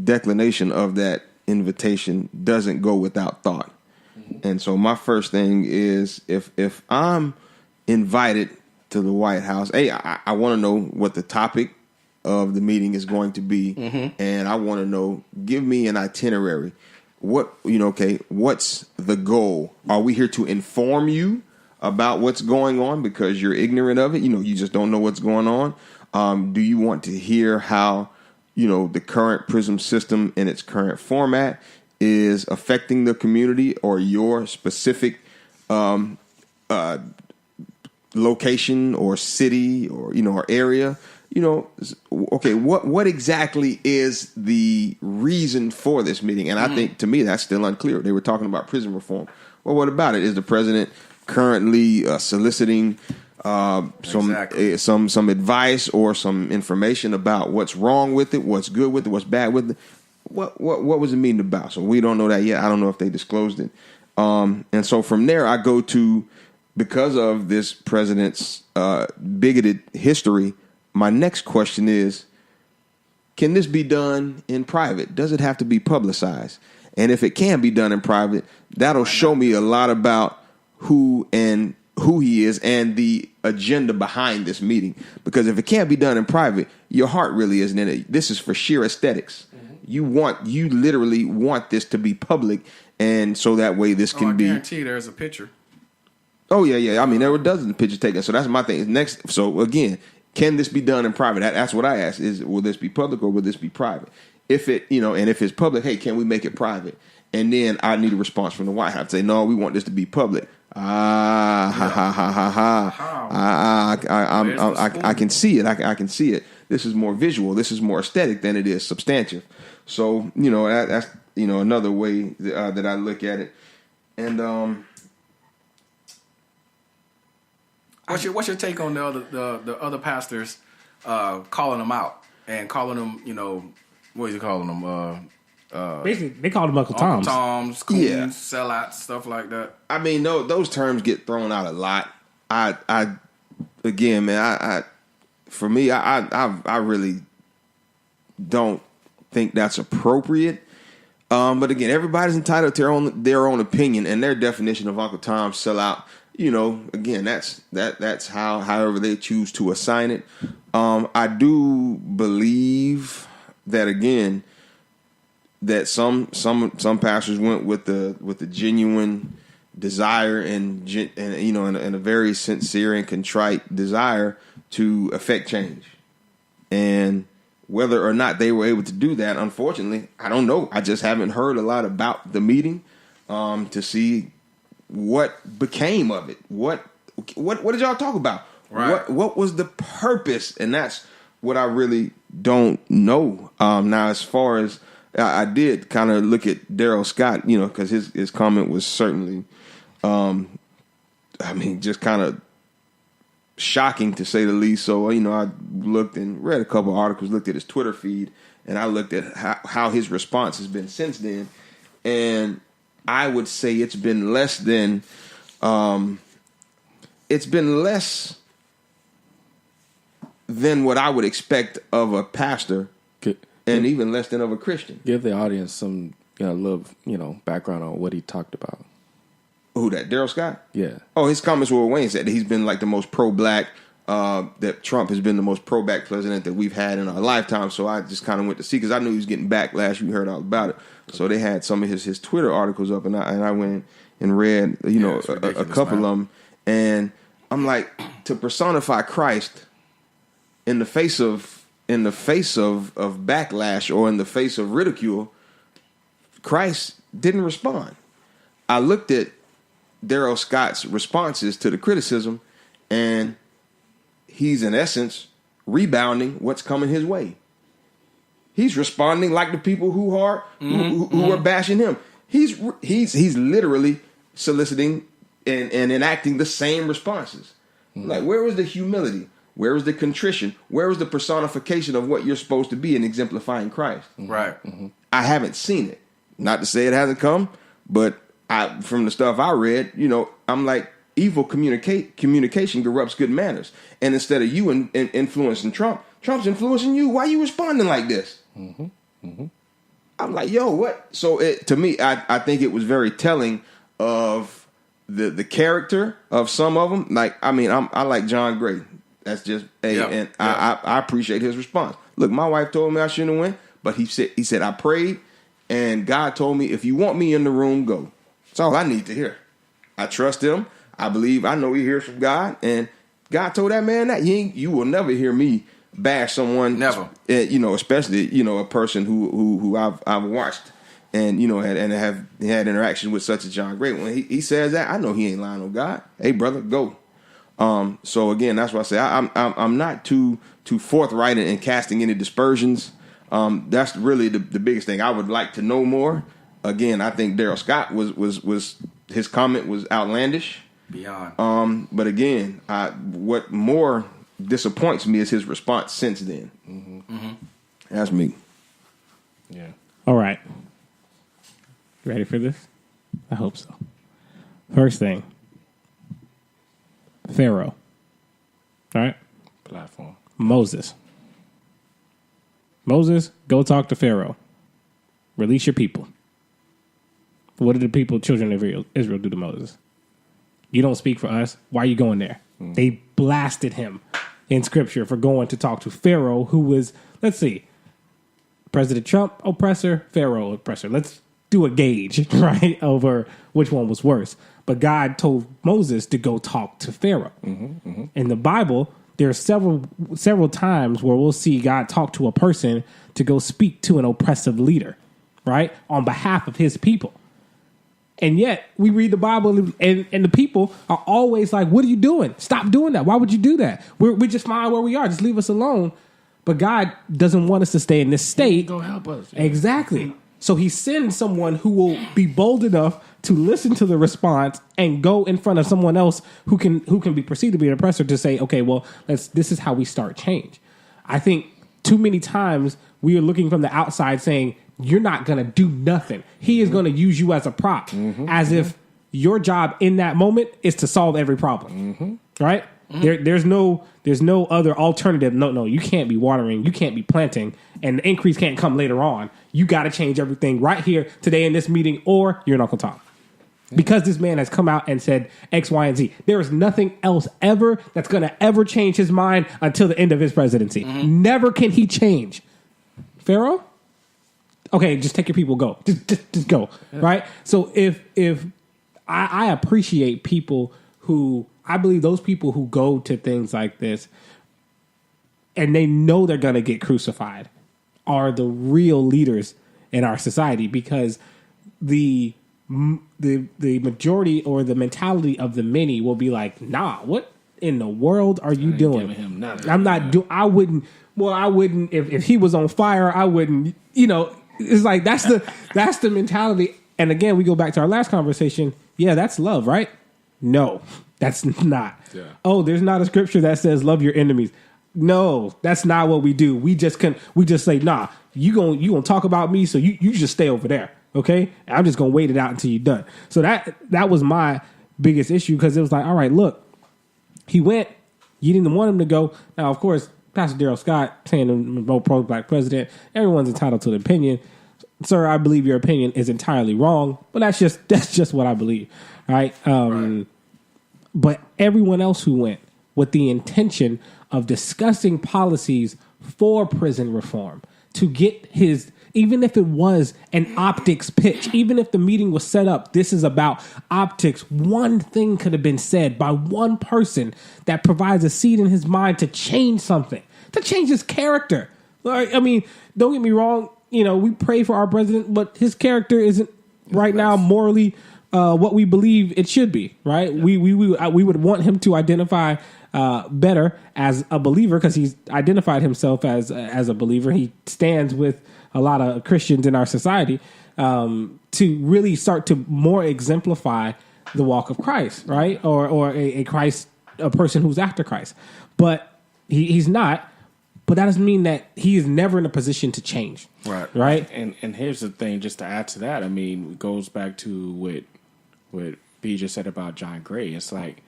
declination of that invitation doesn't go without thought. Mm-hmm. And so my first thing is if I'm invited to the White House, I want to know what the topic of the meeting is going to be, and I want to know, give me an itinerary. What's the goal? Are we here to inform you about what's going on because you're ignorant of it? You just don't know what's going on. Do you want to hear how, the current PRISM system in its current format is affecting the community or your specific location or city or area? What exactly is the reason for this meeting? And I think, to me, that's still unclear. They were talking about prison reform. Well, what about it? Is the president currently soliciting some advice or some information about what's wrong with it, what's good with it, what's bad with it? What was the meeting about? So we don't know that yet. I don't know if they disclosed it. And so from there, I go to, because of this president's bigoted history, my next question is, can this be done in private? Does it have to be publicized? And if it can be done in private, that'll show me a lot about who he is and the agenda behind this meeting. Because if it can't be done in private, your heart really isn't in it. This is for sheer aesthetics. Mm-hmm. You literally want this to be public, and so that way this can be. I guarantee there's a picture. Oh yeah. I mean, there were dozens of pictures taken. So that's my thing. Next, so again, can this be done in private? That's what I asked: is will this be public or will this be private? If it, and if it's public, hey, can we make it private? And then I need a response from the White House. Say, no, we want this to be public. I can see it. I can see it. This is more visual. This is more aesthetic than it is substantive. So that's another way that I look at it. And what's your take on the other pastors calling them out and calling them, what is he calling them? Basically, they called them Uncle Toms. Toms, coons, sellouts, stuff like that. I mean, those terms get thrown out a lot. Again, man, for me, I really don't think that's appropriate. But again, everybody's entitled to their own opinion and their definition of Uncle Tom, sellout. Again, that's however they choose to assign it. I do believe that again, that some pastors went with the genuine desire and a very sincere and contrite desire to affect change. And whether or not they were able to do that, unfortunately, I don't know. I just haven't heard a lot about the meeting to see what became of it. What did y'all talk about? Right. What was the purpose? And that's what I really don't know. Now, as far as I did kind of look at Daryl Scott, because his comment was certainly, just kind of shocking to say the least. So, I looked and read a couple articles, looked at his Twitter feed, and I looked at how his response has been since then. And I would say it's been less than what I would expect of a pastor. And even less than of a Christian. Give the audience some little background on what he talked about. Who that? Daryl Scott? Yeah. Oh, his comments were Wayne said that he's been like the most pro-black, that Trump has been the most pro-black president that we've had in our lifetime. So I just kind of went to see because I knew he was getting backlash. You heard all about it. So they had some of his Twitter articles up, and I went and read a couple of them, and I'm like, to personify Christ in the face of backlash or in the face of ridicule, Christ didn't respond. I looked at Daryl Scott's responses to the criticism, and he's in essence rebounding what's coming his way. He's responding like the people who are bashing him. He's literally soliciting and enacting the same responses. Like, where was the humility? Where was the contrition? Where was the personification of what you're supposed to be in exemplifying Christ? Right. I haven't seen it. Not to say it hasn't come, but from the stuff I read, I'm like, evil communication corrupts good manners. And instead of you influencing Trump, Trump's influencing you. Why are you responding like this? I'm like, yo, what? So to me, I think it was very telling of the character of some of them. Like, I mean, I like John Gray. That's just I appreciate his response. Look, my wife told me I shouldn't have went, but he said I prayed, and God told me if you want me in the room, go. That's all I need to hear. I trust him. I know he hears from God, and God told that man that you will never hear me bash someone. Never. Especially a person who I've watched and have had interaction with such as John Gray. When he says that, I know he ain't lying on God. Hey, brother, go. So again, that's why I say I'm not too forthright in casting any dispersions. That's really the biggest thing. I would like to know more. Again, I think Daryl Scott was his comment was outlandish. Beyond. But again, what more disappoints me is his response since then. That's me. Yeah. All right. Ready for this? I hope so. First thing. Pharaoh. All right? Platform. Moses, go talk to Pharaoh. Release your people. What did the children of Israel do to Moses? You don't speak for us. Why are you going there? They blasted him in scripture for going to talk to Pharaoh, who was, let's see, President Trump, oppressor, Pharaoh, oppressor. Let's do a gauge, right, over which one was worse. But God told Moses to go talk to Pharaoh. In the Bible, there are several times where we'll see God talk to a person to go speak to an oppressive leader, right, on behalf of his people. And yet we read the Bible and the people are always like, what are you doing? Stop doing that. Why would you do that? We're just fine where we are. Just leave us alone. But God doesn't want us to stay in this state. Go help us. Exactly. So he sends someone who will be bold enough to listen to the response and go in front of someone else who can be perceived to be an oppressor to say, okay, well, this is how we start change. I think too many times we are looking from the outside saying, you're not going to do nothing. He is going to use you as a prop, as if your job in that moment is to solve every problem, right? There's no other alternative. No, you can't be watering, you can't be planting, and the increase can't come later on. You got to change everything right here today in this meeting, or you're not going to talk. Because this man has come out and said X, Y, and Z. There is nothing else ever that's going to ever change his mind until the end of his presidency. Never can he change. Pharaoh? Okay, just take your people, go. Just go, right? So if I appreciate people who, I believe those people who go to things like this and they know they're going to get crucified are the real leaders in our society, because the majority or the mentality of the many will be like, nah, what in the world are you doing? Him nothing. I'm not doing, I wouldn't, if he was on fire, I wouldn't, it's like, that's the mentality. And again, we go back to our last conversation. Yeah, that's love, right? No, that's not. Yeah. Oh, there's not a scripture that says love your enemies. No, that's not what we do. We just say, nah, you gonna talk about me, so you just stay over there. Okay? I'm just gonna wait it out until you're done. So that was my biggest issue, because it was like, all right, look, he went, you didn't want him to go. Now, of course, Pastor Darrell Scott saying the vote pro-black president, everyone's entitled to an opinion. Sir, I believe your opinion is entirely wrong, but that's just what I believe, right? Right. But everyone else who went with the intention of discussing policies for prison reform, to get his, even if it was an optics pitch, even if the meeting was set up, this is about optics, one thing could have been said by one person that provides a seed in his mind to change something, to change his character. Like, I mean, don't get me wrong, we pray for our president, but his character isn't right now morally what we believe it should be, right? Yeah. We would want him to identify better as a believer, because he's identified himself as a believer. He stands with a lot of Christians in our society, to really start to more exemplify the walk of Christ, right? Or a person who's after Christ. But he's not. But that doesn't mean that he is never in a position to change. Right. And here's the thing, just to add to that, I mean, it goes back to what B just said about John Gray. It's like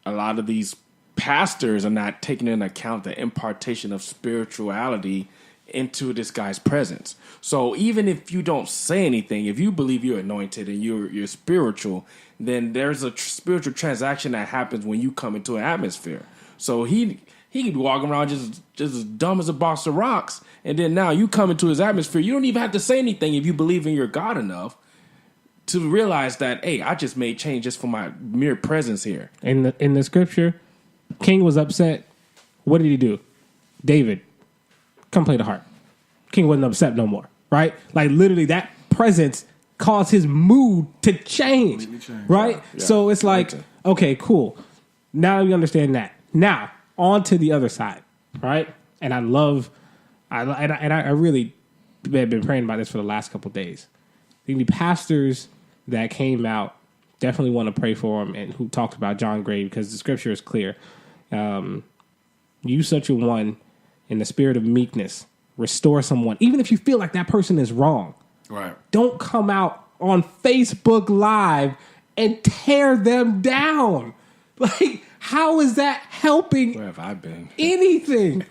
a lot of these pastors are not taking into account the impartation of spirituality into this guy's presence. So even if you don't say anything, if you believe you're anointed and you're spiritual, then there's a spiritual transaction that happens when you come into an atmosphere. So he could be walking around just as dumb as a box of rocks, and then now you come into his atmosphere. You don't even have to say anything if you believe in your God enough to realize that, hey, I just made change just for my mere presence here. In the scripture, King was upset. What did he do? David, come play the harp. King wasn't upset no more, right? Like literally that presence caused his mood to change, right? Yeah. So it's like, okay, cool. Now you understand that. Now, on to the other side, right? And I really have been praying about this for the last couple of days. The pastors that came out, definitely want to pray for him, and who talked about John Gray, because the scripture is clear. Use such a one in the spirit of meekness, restore someone, even if you feel like that person is wrong. Right. Don't come out on Facebook Live and tear them down. Like, how is that helping? Where have I been? Anything?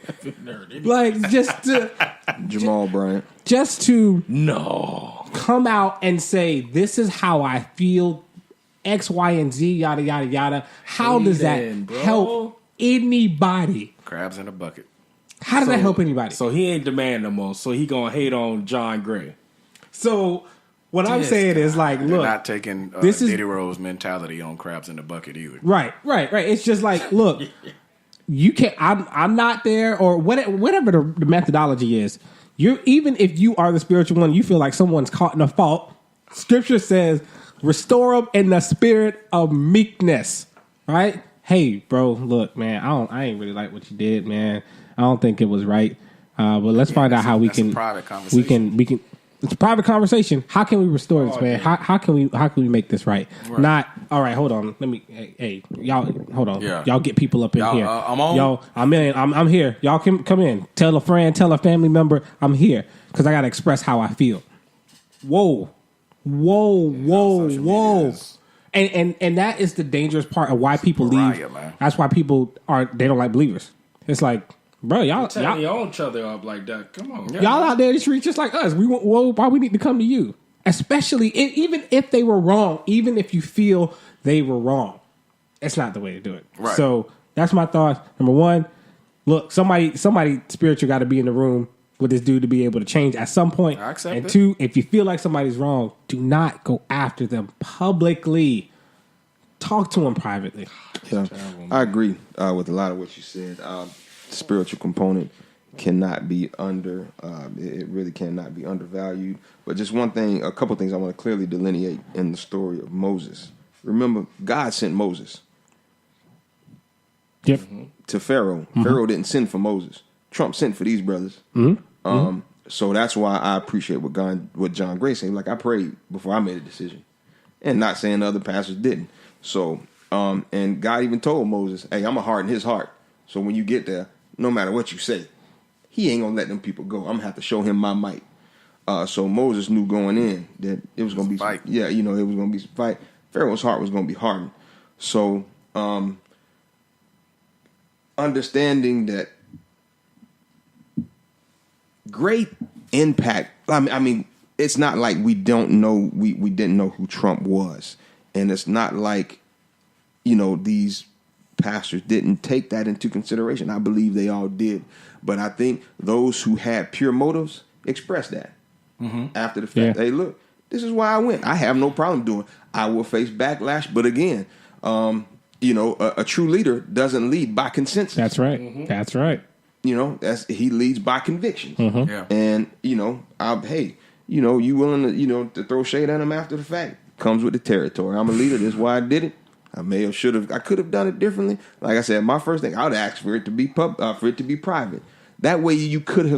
Like, just to Jamal Bryant. Just to no come out and say, this is how I feel, X, Y, and Z, yada, yada, yada. How does that help anybody? Crabs in a bucket. How does that help anybody? So he ain't demand no more. So he gonna hate on John Gray. So What I'm saying is like, They're look, not taking this is- Diddy Rose mentality on crabs in the bucket either. right. It's just like, look, you can't. I'm not there, or whatever the methodology is. You even if you are the spiritual one, you feel like someone's caught in a fault. Scripture says, "Restore them in the spirit of meekness." Right? Hey, bro, look, man, I ain't really like what you did, man. I don't think it was right. But let's find out how we that's a can. private conversation. We can. It's a private conversation. How can we restore this, man? How can we make this right? Not all right. Hold on. Let me. Hey, y'all. Hold on. Yeah. Y'all get people up in Y'all, here. I'm on. Y'all, I'm in. I'm here. Y'all can come in. Tell a friend. Tell a family member. I'm here because I got to express how I feel. Whoa. social media is- And that is the dangerous part of why people leave. pariah, man. That's why people they don't like believers. It's like, bro, y'all Telling y'all each other up like that. Come on. y'all out there in the streets just like us. Why we need to come to you? Especially even if they were wrong, even if you feel they were wrong, it's not the way to do it. Right. So that's my thought. Number one, look, somebody spiritual got to be in the room with this dude to be able to change at some point. I accept and it. two, if you feel like somebody's wrong, do not go after them publicly. Talk to them privately. Yeah, I agree with a lot of what you said. Spiritual component cannot be it really cannot be undervalued. But just one thing, a couple things I want to clearly delineate in the story of Moses. Remember, God sent Moses Yep. to Pharaoh. Pharaoh didn't send for Moses. Trump sent for these brothers. So that's why I appreciate what John Gray said. Like, I prayed before I made a decision, and not saying the other pastors didn't. So, and God even told Moses, "Hey, I'm gonna harden his heart. So when you get there, no matter what you say, he ain't gonna let them people go. I'm gonna have to show him my might." So Moses knew going in that it was gonna be Fight. Yeah, it was gonna be some fight. Pharaoh's heart was gonna be hardened. So, understanding that great impact. I mean, it's not like we don't know we didn't know who Trump was, and it's not like these pastors didn't take that into consideration. I believe they all did, but I think those who had pure motives expressed that after the fact. Yeah. Hey, look, this is why I went. I have no problem doing. I will face backlash, but again, a true leader doesn't lead by consensus. That's right. That's right. He leads by conviction. Yeah. And you willing to throw shade at him after the fact comes with the territory. I'm a leader. This is why I did it. I could have done it differently. Like I said, my first thing, I would ask for it to be private. That way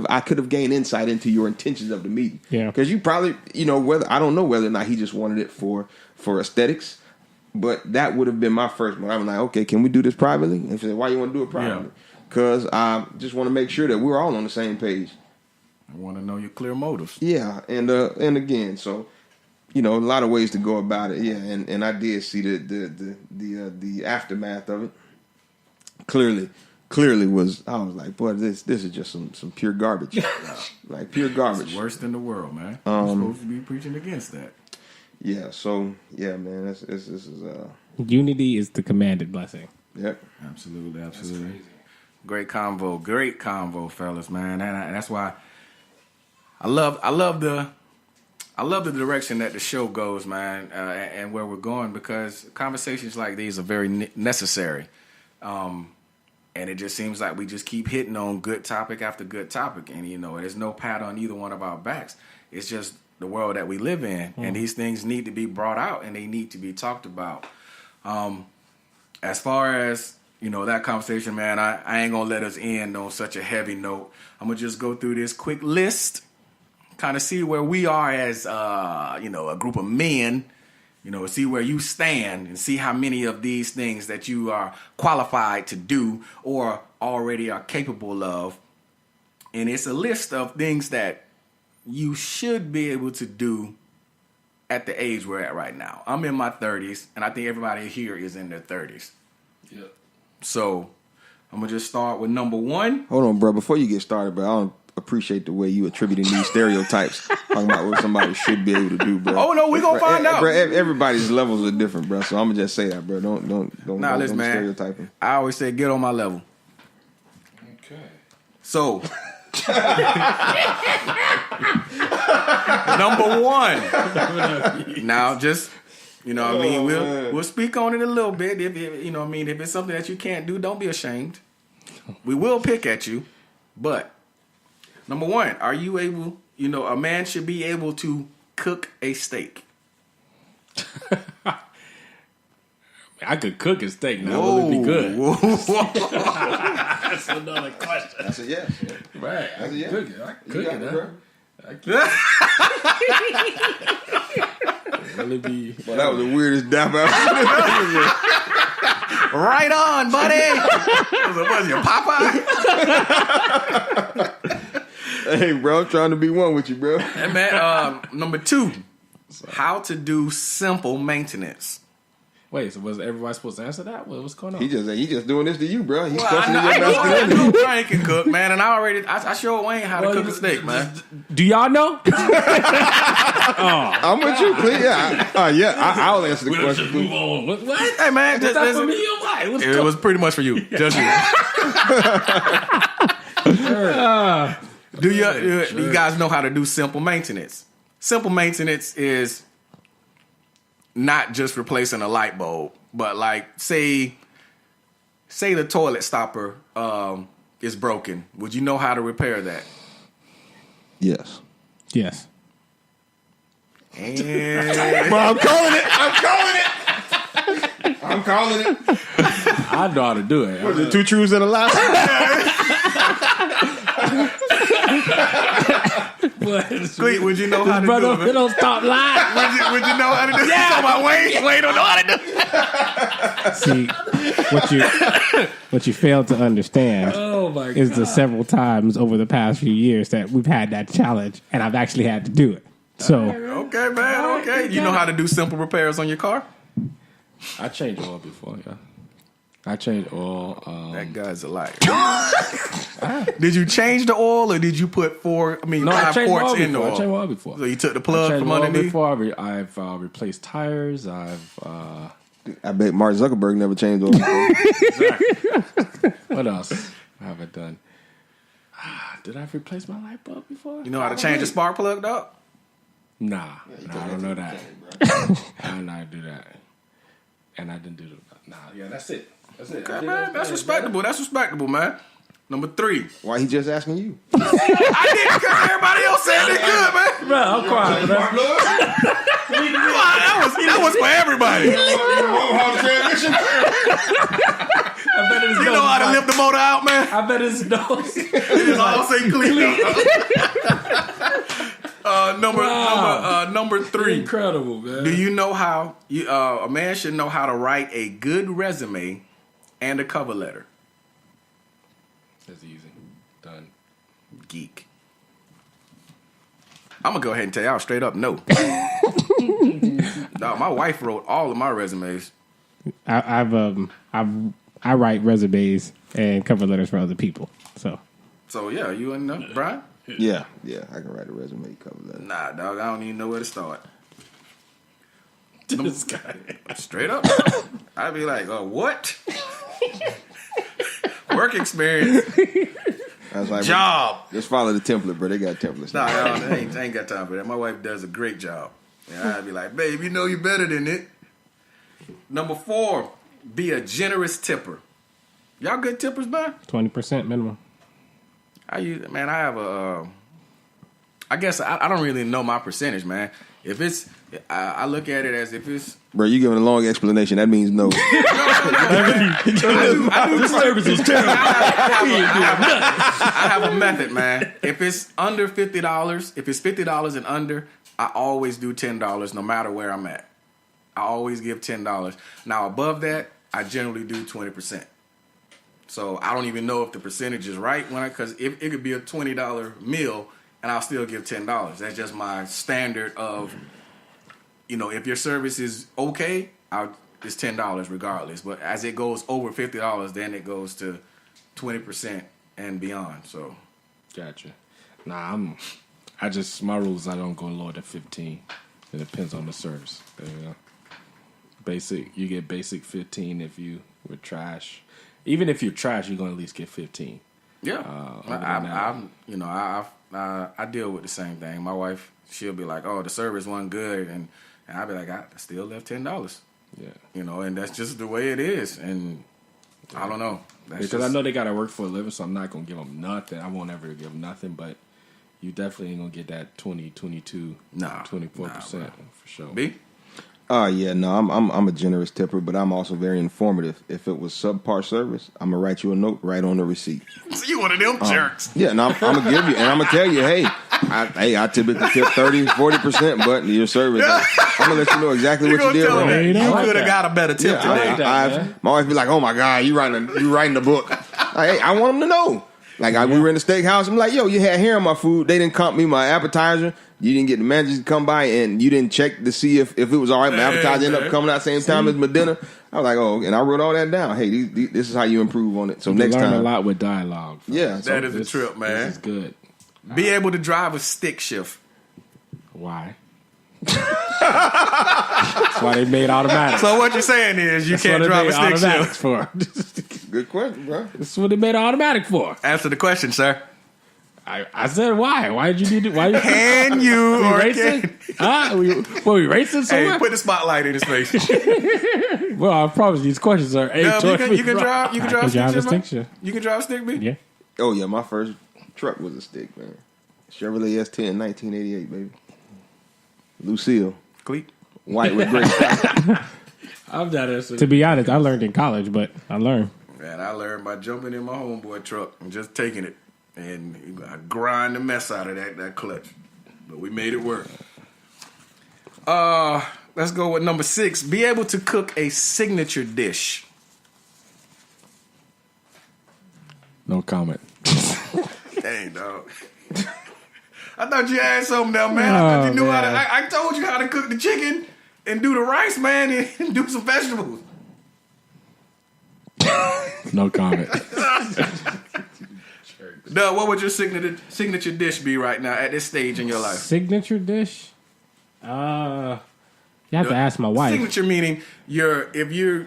I could have gained insight into your intentions of the meeting. Yeah. Because you probably, I don't know whether or not he just wanted it for aesthetics, but that would have been my first one. I'm like, okay, can we do this privately? And he said, why you want to do it privately? Because I just want to make sure that we're all on the same page. I want to know your clear motives. Yeah, and again, so a lot of ways to go about it. Yeah, and I did see the aftermath of it. Clearly was, I was like, boy, this is just some pure garbage, like pure garbage. It's worse than the world, man. You're supposed to be preaching against that. Yeah, so yeah, man, this is Unity is the commanded blessing. yep. Absolutely. Great convo, fellas, man. And that's why I love the direction that the show goes, man, and where we're going, because conversations like these are very necessary. And it just seems like we just keep hitting on good topic after good topic. And, there's no pat on either one of our backs. It's just the world that we live in. And these things need to be brought out and they need to be talked about. As far as, that conversation, man, I ain't going to let us end on such a heavy note. I'm going to just go through this quick list, kind of see where we are as, a group of men. See where you stand and see how many of these things that you are qualified to do or already are capable of. And it's a list of things that you should be able to do at the age we're at right now. I'm in my 30s, and I think everybody here is in their 30s. Yep. So I'm going to just start with number one. Hold on, bro. Before you get started, bro, I don't appreciate the way you attributing these stereotypes, talking about what somebody should be able to do, bro. Oh, no, we going to find out. Bro, everybody's levels are different, bro. So I'm gonna just say that, bro. Don't Listen, man. stereotyping. I always say get on my level. Okay. So Number one. Now, just what I mean, we'll speak on it a little bit. If what I mean, if it's something that you can't do, don't be ashamed. We will pick at you, but number one, are you able? A man should be able to cook a steak. I could cook a steak now. Will it be good? That's another question. That's a yes. Right. That's a yes. Cook it. I can cook it, bro. Will it be? Well, that was the weirdest dap ever. Right on, buddy. Was your Popeye? Hey, bro, I'm trying to be one with you, bro. Hey, man. Number two, how to do simple maintenance. Wait, so was everybody supposed to answer that? What's going on? He just doing this to you, bro. He's Well, questioning your I masculinity. know Brian can cook, man, and I showed Wayne how to cook a steak, man. Do y'all know? I'm with you, please. Yeah, I'll answer the question. Move on. What? Hey, man, Is that for me or what? it was pretty much for you. Just you. Do you guys know how to do simple maintenance? Simple maintenance is not just replacing a light bulb, but like say the toilet stopper is broken. Would you know how to repair that? Yes. Yes. And Bro, I'm calling it. I'm calling it. I know how to do it. Was it 2 truths and a lie? Squeak, would you know how to Brother, do you it? don't stop lying. Would you know how to do it? Yeah, my Wayne don't know how to do it. See, what you fail to understand Oh my god. is the several times over the past few years that we've had that challenge, and I've actually had to do it. So Okay, man. Okay, you know how to do simple repairs on your car? I changed oil before, yeah. I changed oil. That guy's a liar. Did you change the oil or did you put I 5 changed quarts oil in the before. I changed oil? oil before. So you took the I plug changed from oil underneath? before. I've replaced tires. I've I bet Mark Zuckerberg never changed those. what else have I done? Did I replace my light bulb before? You know how to change a spark plug, dog? Nah, I don't know that. I don't know how to do that. And I didn't do that. Nah, yeah, that's it. That's it. Okay, man, that's respectable. That's respectable, man. Number 3. Why he just asking you? I did because everybody else said it good, man. bro, I'm quiet. Bro. That was for everybody. You know how to lift the motor out, man? I bet his nose. It's all say clean. Number 3. Incredible, man. Do you know how a man should know how to write a good resume and a cover letter? That's easy. Done. Geek. I'm gonna go ahead and tell y'all straight up no. No, my wife wrote all of my resumes. I write resumes and cover letters for other people. So Yeah, you in know, Brian? Yeah, I can write a resume cover letter. Nah, dog, I don't even know where to start. This guy. Straight up, I'd be like, what? Work experience, I was like, job. just follow the template, bro. They got templates. Nah, I ain't got time for that. My wife does a great job. And I'd be like, babe, you know you're better than it. Number 4, be a generous tipper. Y'all good tippers, man? 20% minimum. I have a. I guess I don't really know my percentage, man. If it's, I look at it as if it's. Bro, you giving a long explanation. That means no. I do. This service is terrible. I have a method, man. If it's under $50, if it's $50 and under, I always do $10 no matter where I'm at. I always give $10. Now above that, I generally do 20%. So I don't even know if the percentage is right because it could be a $20 meal and I'll still give $10. That's just my standard of, if your service is okay, it's $10 regardless. But as it goes over $50, then it goes to 20% and beyond. So, Gotcha. Nah, my rules, I don't go lower than 15. It depends on the service. There you go. You get basic 15 if you were trash. Even if you're trash, you're going to at least get 15. Yeah, other than that. I deal with the same thing. My wife, she'll be like, "Oh, the service wasn't good," and I'll be like, "I still left $10." Yeah. And that's just the way it is. And I don't know. Because I know they got to work for a living, so I'm not going to give them nothing. I won't ever give them nothing, but you definitely ain't going to get that 20, 22, 24% for sure. B? Yeah, no, I'm a generous tipper, but I'm also very informative. If it was subpar service, I'm gonna write you a note right on the receipt. So you one of them jerks. Yeah, and I'm gonna give you, and I'm gonna tell you, I typically tip 30-40%, but your service, I'm gonna let you know exactly what you did wrong. You like could have got a better tip today. My wife be like, "Oh my God, you writing the book?" Like, hey, I want them to know. Like we were in the steakhouse. I'm like, "Yo, you had hair on my food. They didn't comp me my appetizer. You didn't get the managers to come by, and you didn't check to see if it was all right. My appetizer ended up coming out same time as my dinner." I was like, "Oh," and I wrote all that down. Hey, this is how you improve on it. So next learn time, a lot with dialogue. yeah, That is a trip, man. This is good. Be able to drive a stick shift. Why? That's why they made automatic. So what you're saying is you That's can't what drive a they made stick automatics shift. for. good question, bro. That's what they made automatic for. Answer the question, sir. I said why? Why did you need it? Why you Can you we or racing? can We racing somewhere? Hey, put the spotlight in his face. Well, I promise these questions are Dub, you can drive. You can drive drive a a stick stick shift. shift. You can drive a stick, B. Yeah. Oh yeah, my first truck was a stick, man. Chevrolet S10, 1988, baby. Lucille, Cleat. white with gray. I'm not answering. To be honest, I learned in college, but I learned. Man, I learned by jumping in my homeboy truck and just taking it, and I grind the mess out of that clutch. But we made it work. Let's go with number 6. Be able to cook a signature dish. No comment. Dang, dog. I thought you had something there, man. I thought you knew how to. I told you how to cook the chicken and do the rice, man, and do some vegetables. No comment. Doug, what would your signature dish be right now at this stage in your life? Signature dish? You have to ask my wife. Signature meaning if you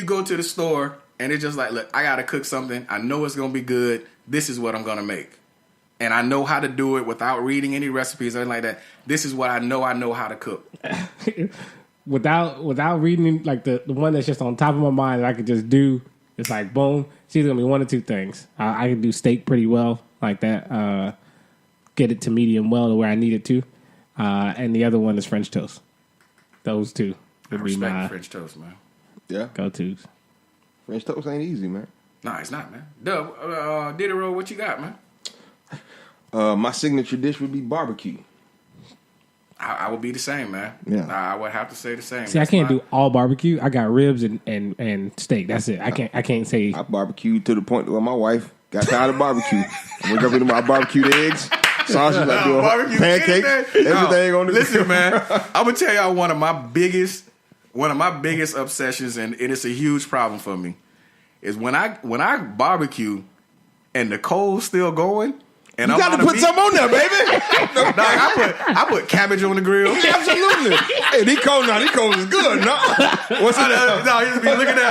go to the store and it's just like, look, I gotta cook something. I know it's gonna be good. This is what I'm gonna make, and I know how to do it without reading any recipes or anything like that. This is what I know how to cook. without reading like the one that's just on top of my mind that I could just do. It's like boom. It's either gonna be one or two things. I can do steak pretty well like that. Get it to medium well to where I need it to. And the other one is French toast. Those two I would be respect my French toast, man. Yeah, go-tos. French toast ain't easy, man. Nah, it's not, man. Doug, Diderot, what you got, man? My signature dish would be barbecue. I would be the same, man. Yeah. I would have to say the same. See, I can't do all barbecue. I got ribs and steak. That's it. I can't say. I barbecued to the point where my wife got tired of barbecue. I wake up into my barbecued eggs, sausage, like do Barbecue, pancakes, everything on the Listen, man, I'm gonna tell y'all one of my biggest obsessions, and it's a huge problem for me, is when I barbecue and the coal's still going. And You got to put some on there, baby. Dog, I put cabbage on the grill. Absolutely. Hey, these coals is good. No, what's it? No, you just be looking at it.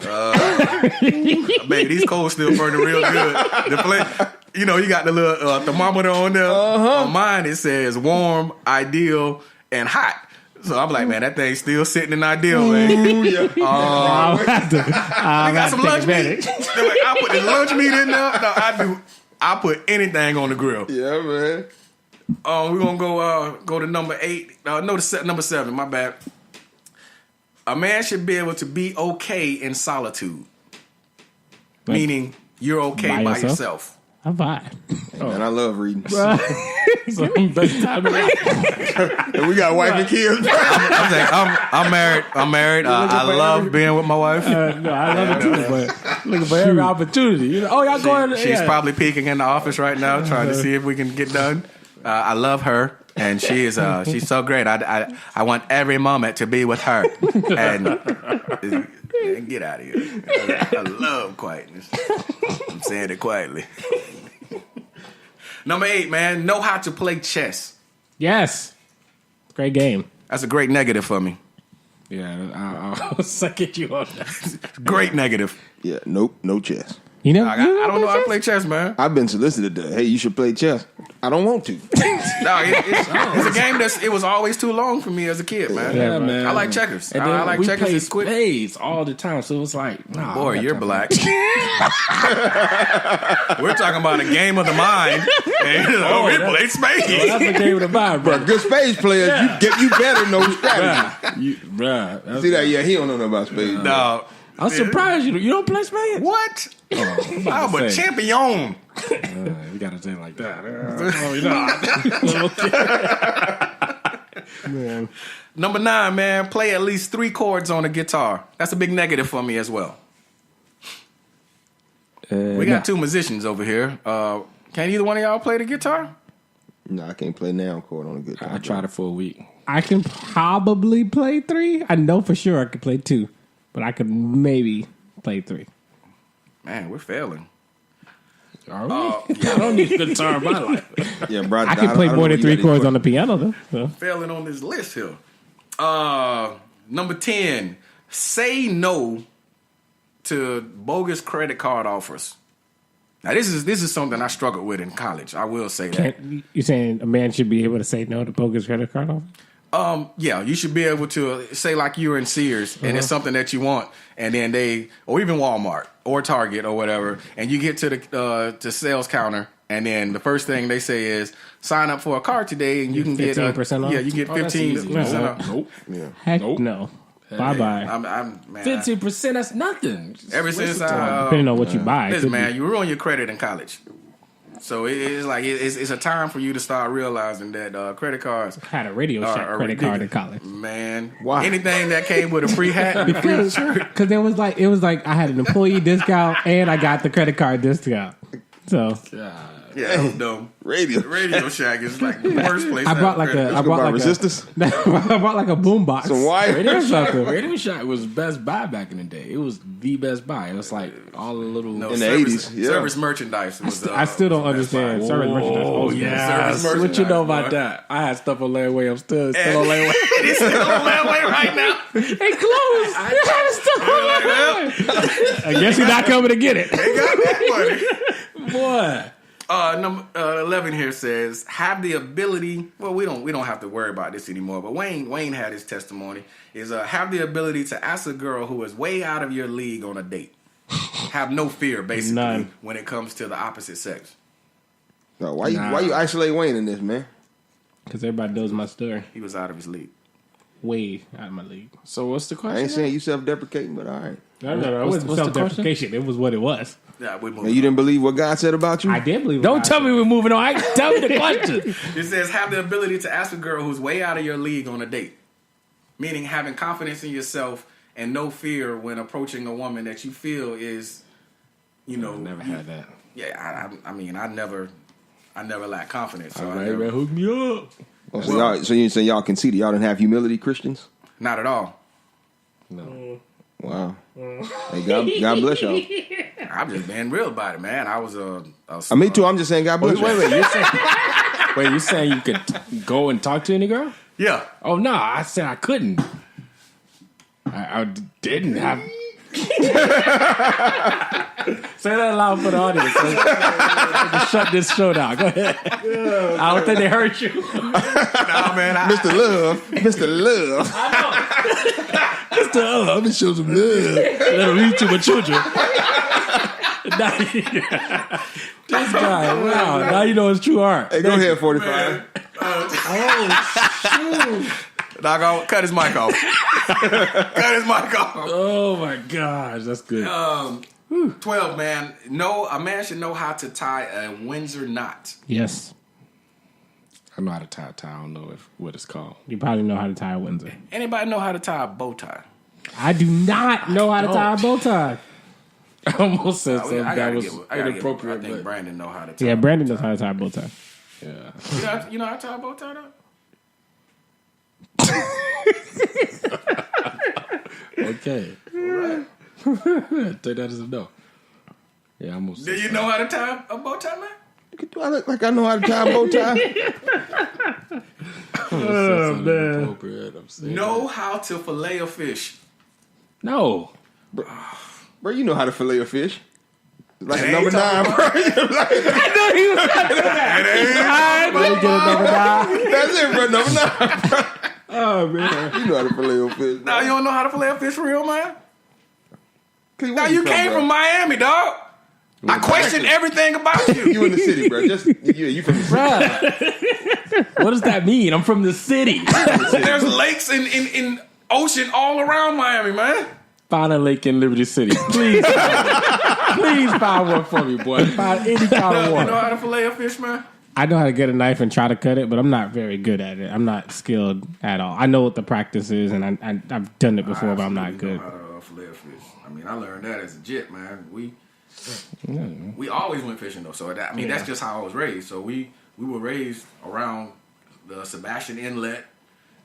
I be like, baby, these coals still burning real good. The flame, you got the little thermometer on there. On mine, it says warm, ideal, and hot. So I'm like, man, that thing's still sitting in ideal, man. Ooh, yeah. I'll have to. We got some lunch meat. They're like, I put this lunch meat in there. No, I put anything on the grill. Yeah, man. We're gonna go to number 8. Number 7. My bad. A man should be able to be okay in solitude, meaning you're okay by yourself. I vibe. And I love reading. So, best time of life. And we got wife and kids. I'm married. I love being with my wife. No, I love it too, but looking for every opportunity. Y'all going? She's probably peeking in the office right now, trying to see if we can get done. I love her, and she's so great. I want every moment to be with her. And get out of here. I love quietness. I'm saying it quietly. Number 8, man, know how to play chess. Yes, great game. That's a great negative for me. Yeah, I'll second you on that. Great negative. Yeah, nope, no chess. You know, I don't know how to play chess, man. I've been solicited to, hey, you should play chess. I don't want to. No, it's a game it was always too long for me as a kid, man. Yeah, man. I like checkers. And I like we checkers. play It's quick. spades all the time, so it's like, nah, Boy, I got you're time. black. We're talking about a game of the mind. And, we play spades. That's a game of the mind, bro. But good spades players, you better know strategy. Bruh. See that? Yeah, he don't know nothing about spades. No. I'm surprised you don't play spades. What? I'm I'm a champion. You gotta say it like that. man. Number 9, man, play at least 3 chords on a guitar. That's a big negative for me as well. We got 2 musicians over here. Can either one of y'all play the guitar? No, I can't play now chord on a good time. I tried it for a week. I can probably play 3. I know for sure I could play 2, but I could maybe play 3. Man, we're failing. Are we? I don't need a guitar in my life. Yeah, bro. I can play more than 3 chords on the piano though. So. Failing on this list here. Number 10, say no to bogus credit card offers. Now this is something I struggled with in college. I will say that. You saying a man should be able to say no to bogus credit card offers? Yeah, you should be able to say like you're in Sears and it's something that you want, and then or even Walmart or Target or whatever, and you get to the sales counter, and then the first thing they say is sign up for a card today, and you can get 15% off? Yeah, you get 15% off. Nope. Yeah. Heck Nope. no. Bye bye. I'm man. 15%, that's nothing. Ever since Depending on what you buy. it listen, could be- man, you ruin your credit in college. So it's like it's a time for you to start realizing that credit cards I had a Radio Shack are credit card in ridiculous. college. Man, Why? anything that came with a free hat and a free shirt. Because it was like I had an employee discount and I got the credit card discount. So Yeah, it was dumb. Radio Shack is like the worst place. I to brought have like credit. I brought like resistors. I brought like a boombox. Some wire. Radio Shack, Radio Shack was Best Buy back in the day. It was the Best Buy. It was like all the little. No, In the service, 80s, yeah. service merchandise was. I still don't was the best understand part. service merchandise. Oh, yeah. Service What you merchandise, know about boy. that? I had stuff on layaway. I'm still on layaway. It's still on that way right now. It closed. I guess you're not coming to get it. They got that money. Boy. Number 11 here says have the ability. Well, we don't have to worry about this anymore. But Wayne had his testimony. Is have the ability to ask a girl who is way out of your league on a date. Have no fear, basically, None. when it comes to the opposite sex. No, why you isolate Wayne in this, man? Because everybody knows my story. He was out of his league. Way out of my league. So what's the I question? ain't saying you self-deprecating, but all right. No. It What's wasn't the self-deprecation. It was what it was. Yeah, we And moving. you didn't believe what God said about you? I did believe. Don't tell me we're moving on. Tell me the question. It says have the ability to ask a girl who's way out of your league on a date. Meaning having confidence in yourself and no fear when approaching a woman that you feel is, Never had that. Yeah, I mean, I never lack confidence. So All I right, never, man, hook me up. Oh, so you saying y'all conceited? Y'all didn't have humility, Christians? not at all. No. Wow. Hey, God bless y'all. I'm just being real about it, man. I was Me too. I'm just saying God bless y'all. You saying you could go and talk to any girl? Yeah. Oh no, I said I couldn't. I didn't have. Say that loud for the audience. Shut this show down. Go ahead. I don't think they hurt you. Nah, man. Mr. Love. Let me show some love. Let me read to my children. This guy, wow. Now you know his true heart. Hey, go ahead, 45. Dog, cut his mic off. Cut his mic off. Oh my gosh, that's good. 12, man. No, a man should know how to tie a Windsor knot. Yes. I know how to tie a tie. I don't know what it's called. You probably know how to tie a Windsor. Anybody know how to tie a bow tie? I do not know how to tie a bow tie. I almost said something I that gotta was get, I gotta inappropriate. I think But Brandon know how to tie. Yeah, Brandon knows how to tie a bow tie. yeah. You know how to tie a bow tie, though? Okay. All right. Take that as a no. Yeah, I'm gonna Do say you know how to tie a bow tie, man? Do I look like I know how to tie a bow tie? Appropriate. I'm saying Know how to fillet a fish. no. Bro, you know how to fillet a fish. Like It a number ain't 9, bro. I knew he was trying to do that. That's it, bro. Number 9, bro. Oh man. You know how to fillet a fish. Now you don't know how to fillet a fish for real, man? Where Now you came bro? from Miami, dog. I question everything about you. You in the city, bro. You from the city. Bruh. What does that mean? I'm from the city. There's lakes in ocean all around Miami, man. Find a lake in Liberty City. Please. Please find one for me, boy. Find any kind of You one. know how to fillet a fish, man? I know how to get a knife and try to cut it, but I'm not very good at it. I'm not skilled at all. I know what the practice is, and I've done it before, but I'm not good. Know how to fillet a fish. I mean, I learned that as a jit, man. We always went fishing though, so that, I mean that's just how I was raised. So we were raised around the Sebastian Inlet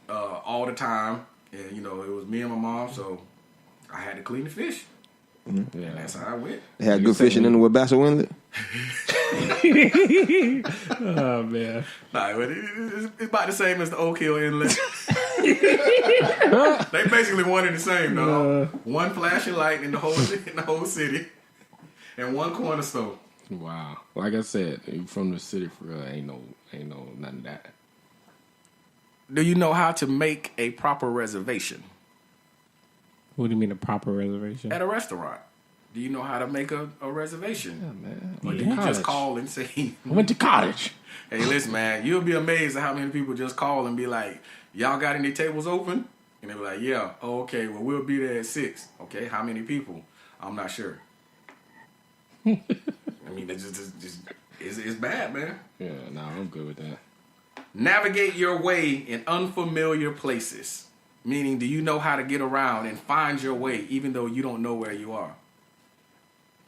all the time, and you know it was me and my mom, so I had to clean the fish. And that's how I went. They had good fishing in the Wabasso Inlet. Oh man. Nah, but it's about the same as the Oak Hill Inlet. They basically one and the same, dog. One flashing light in the whole city, and one corner store. Wow. Like I said, you from the city for real. Ain't no none of that. Do you know how to make a proper reservation What do you mean a proper reservation? at a restaurant? Do you know how to make a reservation? Man. Or do you just call and say, I went to college. hey, listen, man, you'll be amazed at how many people just call and be like, y'all got any tables open? And they'll be like, yeah. Oh, okay, well, we'll be there at 6. Okay, how many people? I'm not sure. I mean, it's bad, man. Yeah, no, I'm good with that. Navigate your way in unfamiliar places. Meaning, do you know how to get around and find your way even though you don't know where you are?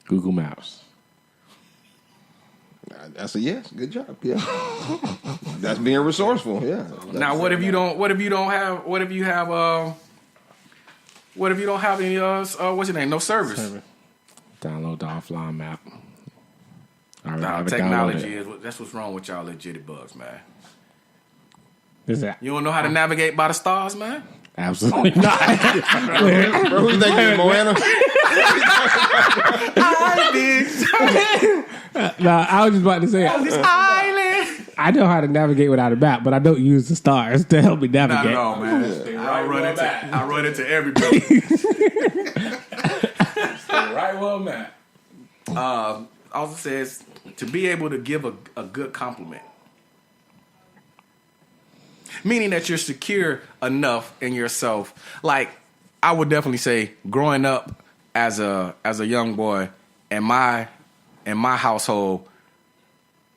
Google Maps. That's a yes. Good job. Yeah. That's being resourceful. Yeah. Now, what if you don't have any what's your name? No service. Download the offline map. I already Nah, have it technology downloaded. that's what's wrong with y'all legit bugs, man. Is that You don't know how to navigate by the stars, man? Absolutely not. Bro, who you think is Moana? Nah, I was just about to say This island. I know how to navigate without a map, but I don't use the stars to help me Not navigate. at all, man. I run into everybody. Right, well, man. Also says to be able to give a good compliment. Meaning that you're secure enough in yourself. Like, I would definitely say growing up as a young boy in my household,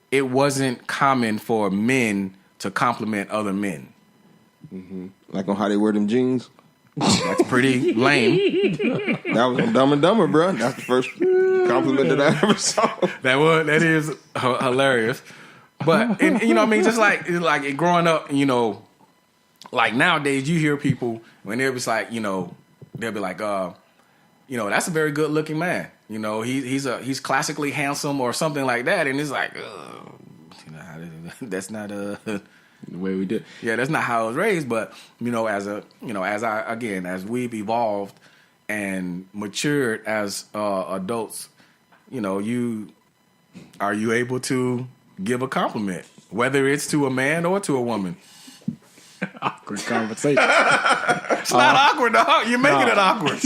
it wasn't common for men to compliment other men. Like on how they wear them jeans. That's pretty lame. That was on Dumb and Dumber, bro. That's the first compliment that I ever saw. That is hilarious. But and, you know what I mean, just like growing up, you know, like nowadays you hear people when they're just like, you know, they'll be like, you know, that's a very good looking man. You know, he's classically handsome or something like that, and it's like, you know, that's not The way we did. yeah, that's not how I was raised. But you know, as we've evolved and matured as adults, you know, are you able to give a compliment, whether it's to a man or to a woman? Awkward conversation. It's not awkward, dog. You're making it awkward.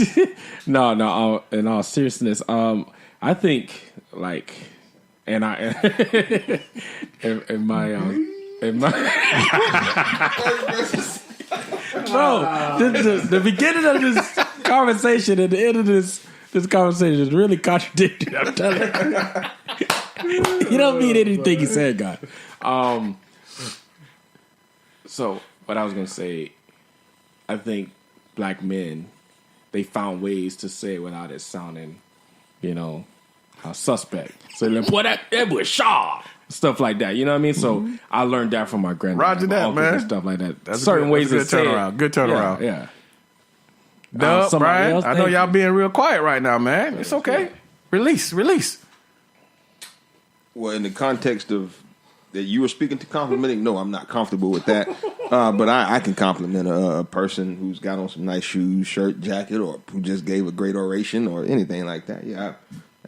No. In all seriousness, I think like, and I, in my, bro, the beginning of this conversation and the end of this conversation is really contradictory. I'm telling you. You don't mean anything you said, God. So what I was gonna say, I think black men, they found ways to say it without it sounding, you know, how suspect. So they're like, boy, that was Shaw. Stuff like that, you know what I mean? So I learned that from my grandmother. Roger that, my uncle, man. and stuff like that. That's certain ways good to say turnaround. it. Good turnaround. Yeah. Dub, Somebody Brian, else, I know thank y'all you. being real quiet right now, man. It's okay. Release. Well, in the context of that you were speaking to complimenting, no, I'm not comfortable with that. But I can compliment a person who's got on some nice shoes, shirt, jacket, or who just gave a great oration or anything like that. Yeah,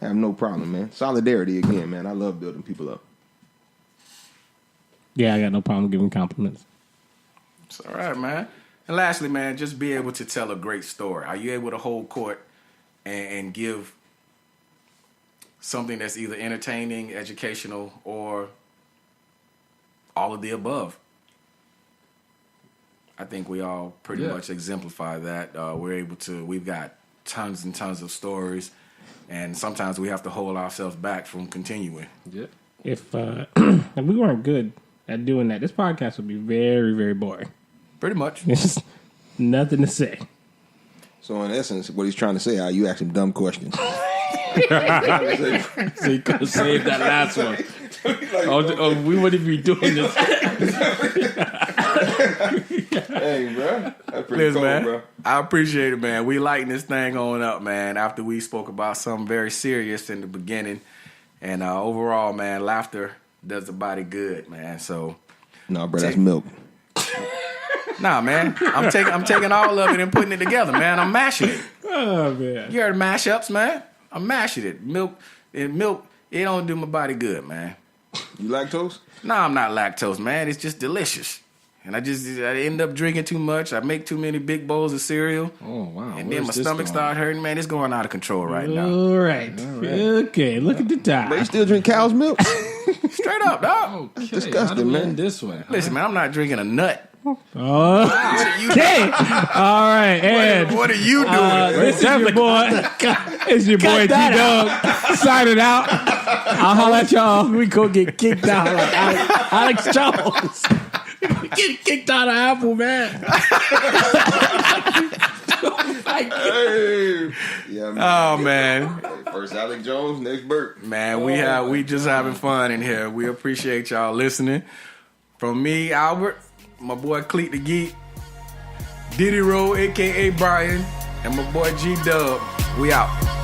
I have no problem, man. Solidarity again, man. I love building people up. Yeah, I got no problem giving compliments. It's all right, man. And lastly, man, just be able to tell a great story. Are you able to hold court and give something that's either entertaining, educational, or all of the above? I think we all pretty much exemplify that. We've got tons and tons of stories, and sometimes we have to hold ourselves back from continuing. Yeah. If if we weren't good at doing that, this podcast would be very, very boring. Pretty much. There's nothing to say. So in essence, what he's trying to say, you ask him dumb questions. So you could have saved that last one. We wouldn't be doing this. Hey, bro. That's pretty Listen, cool, man, bro. I appreciate it, man. We lighten this thing on up, man, after we spoke about something very serious in the beginning. And overall, man, laughter does the body good, man. So, No, bro, that's milk. nah, man, I'm taking all of it and putting it together, man. I'm mashing it. Oh man. You heard mashups, man? I'm mashing it. Milk, it don't do my body good, man. You lactose? Nah, I'm not lactose, man. It's just delicious. And I end up drinking too much. I make too many big bowls of cereal. Oh, wow. And then my stomach started hurting, man. It's going out of control right now. All right. Okay, look at the time. They still drink cow's milk? Straight up, dog. Okay, disgusting, how do we man. end this way? Listen, man, I'm not drinking a nut. Okay. All right, and What are you doing? this is your boy. It's your boy T-Dog signing out. I'll holler at y'all. We go get kicked out like Alex Jones. Get kicked out of Apple, man. Hey. Yeah, man. Oh, man. First Alex Jones, next Burt. Man, we just having fun in here. We appreciate y'all listening. From me, Albert, my boy Cleet the Geek, Diddy Rowe, a.k.a. Brian, and my boy G-Dub. We out.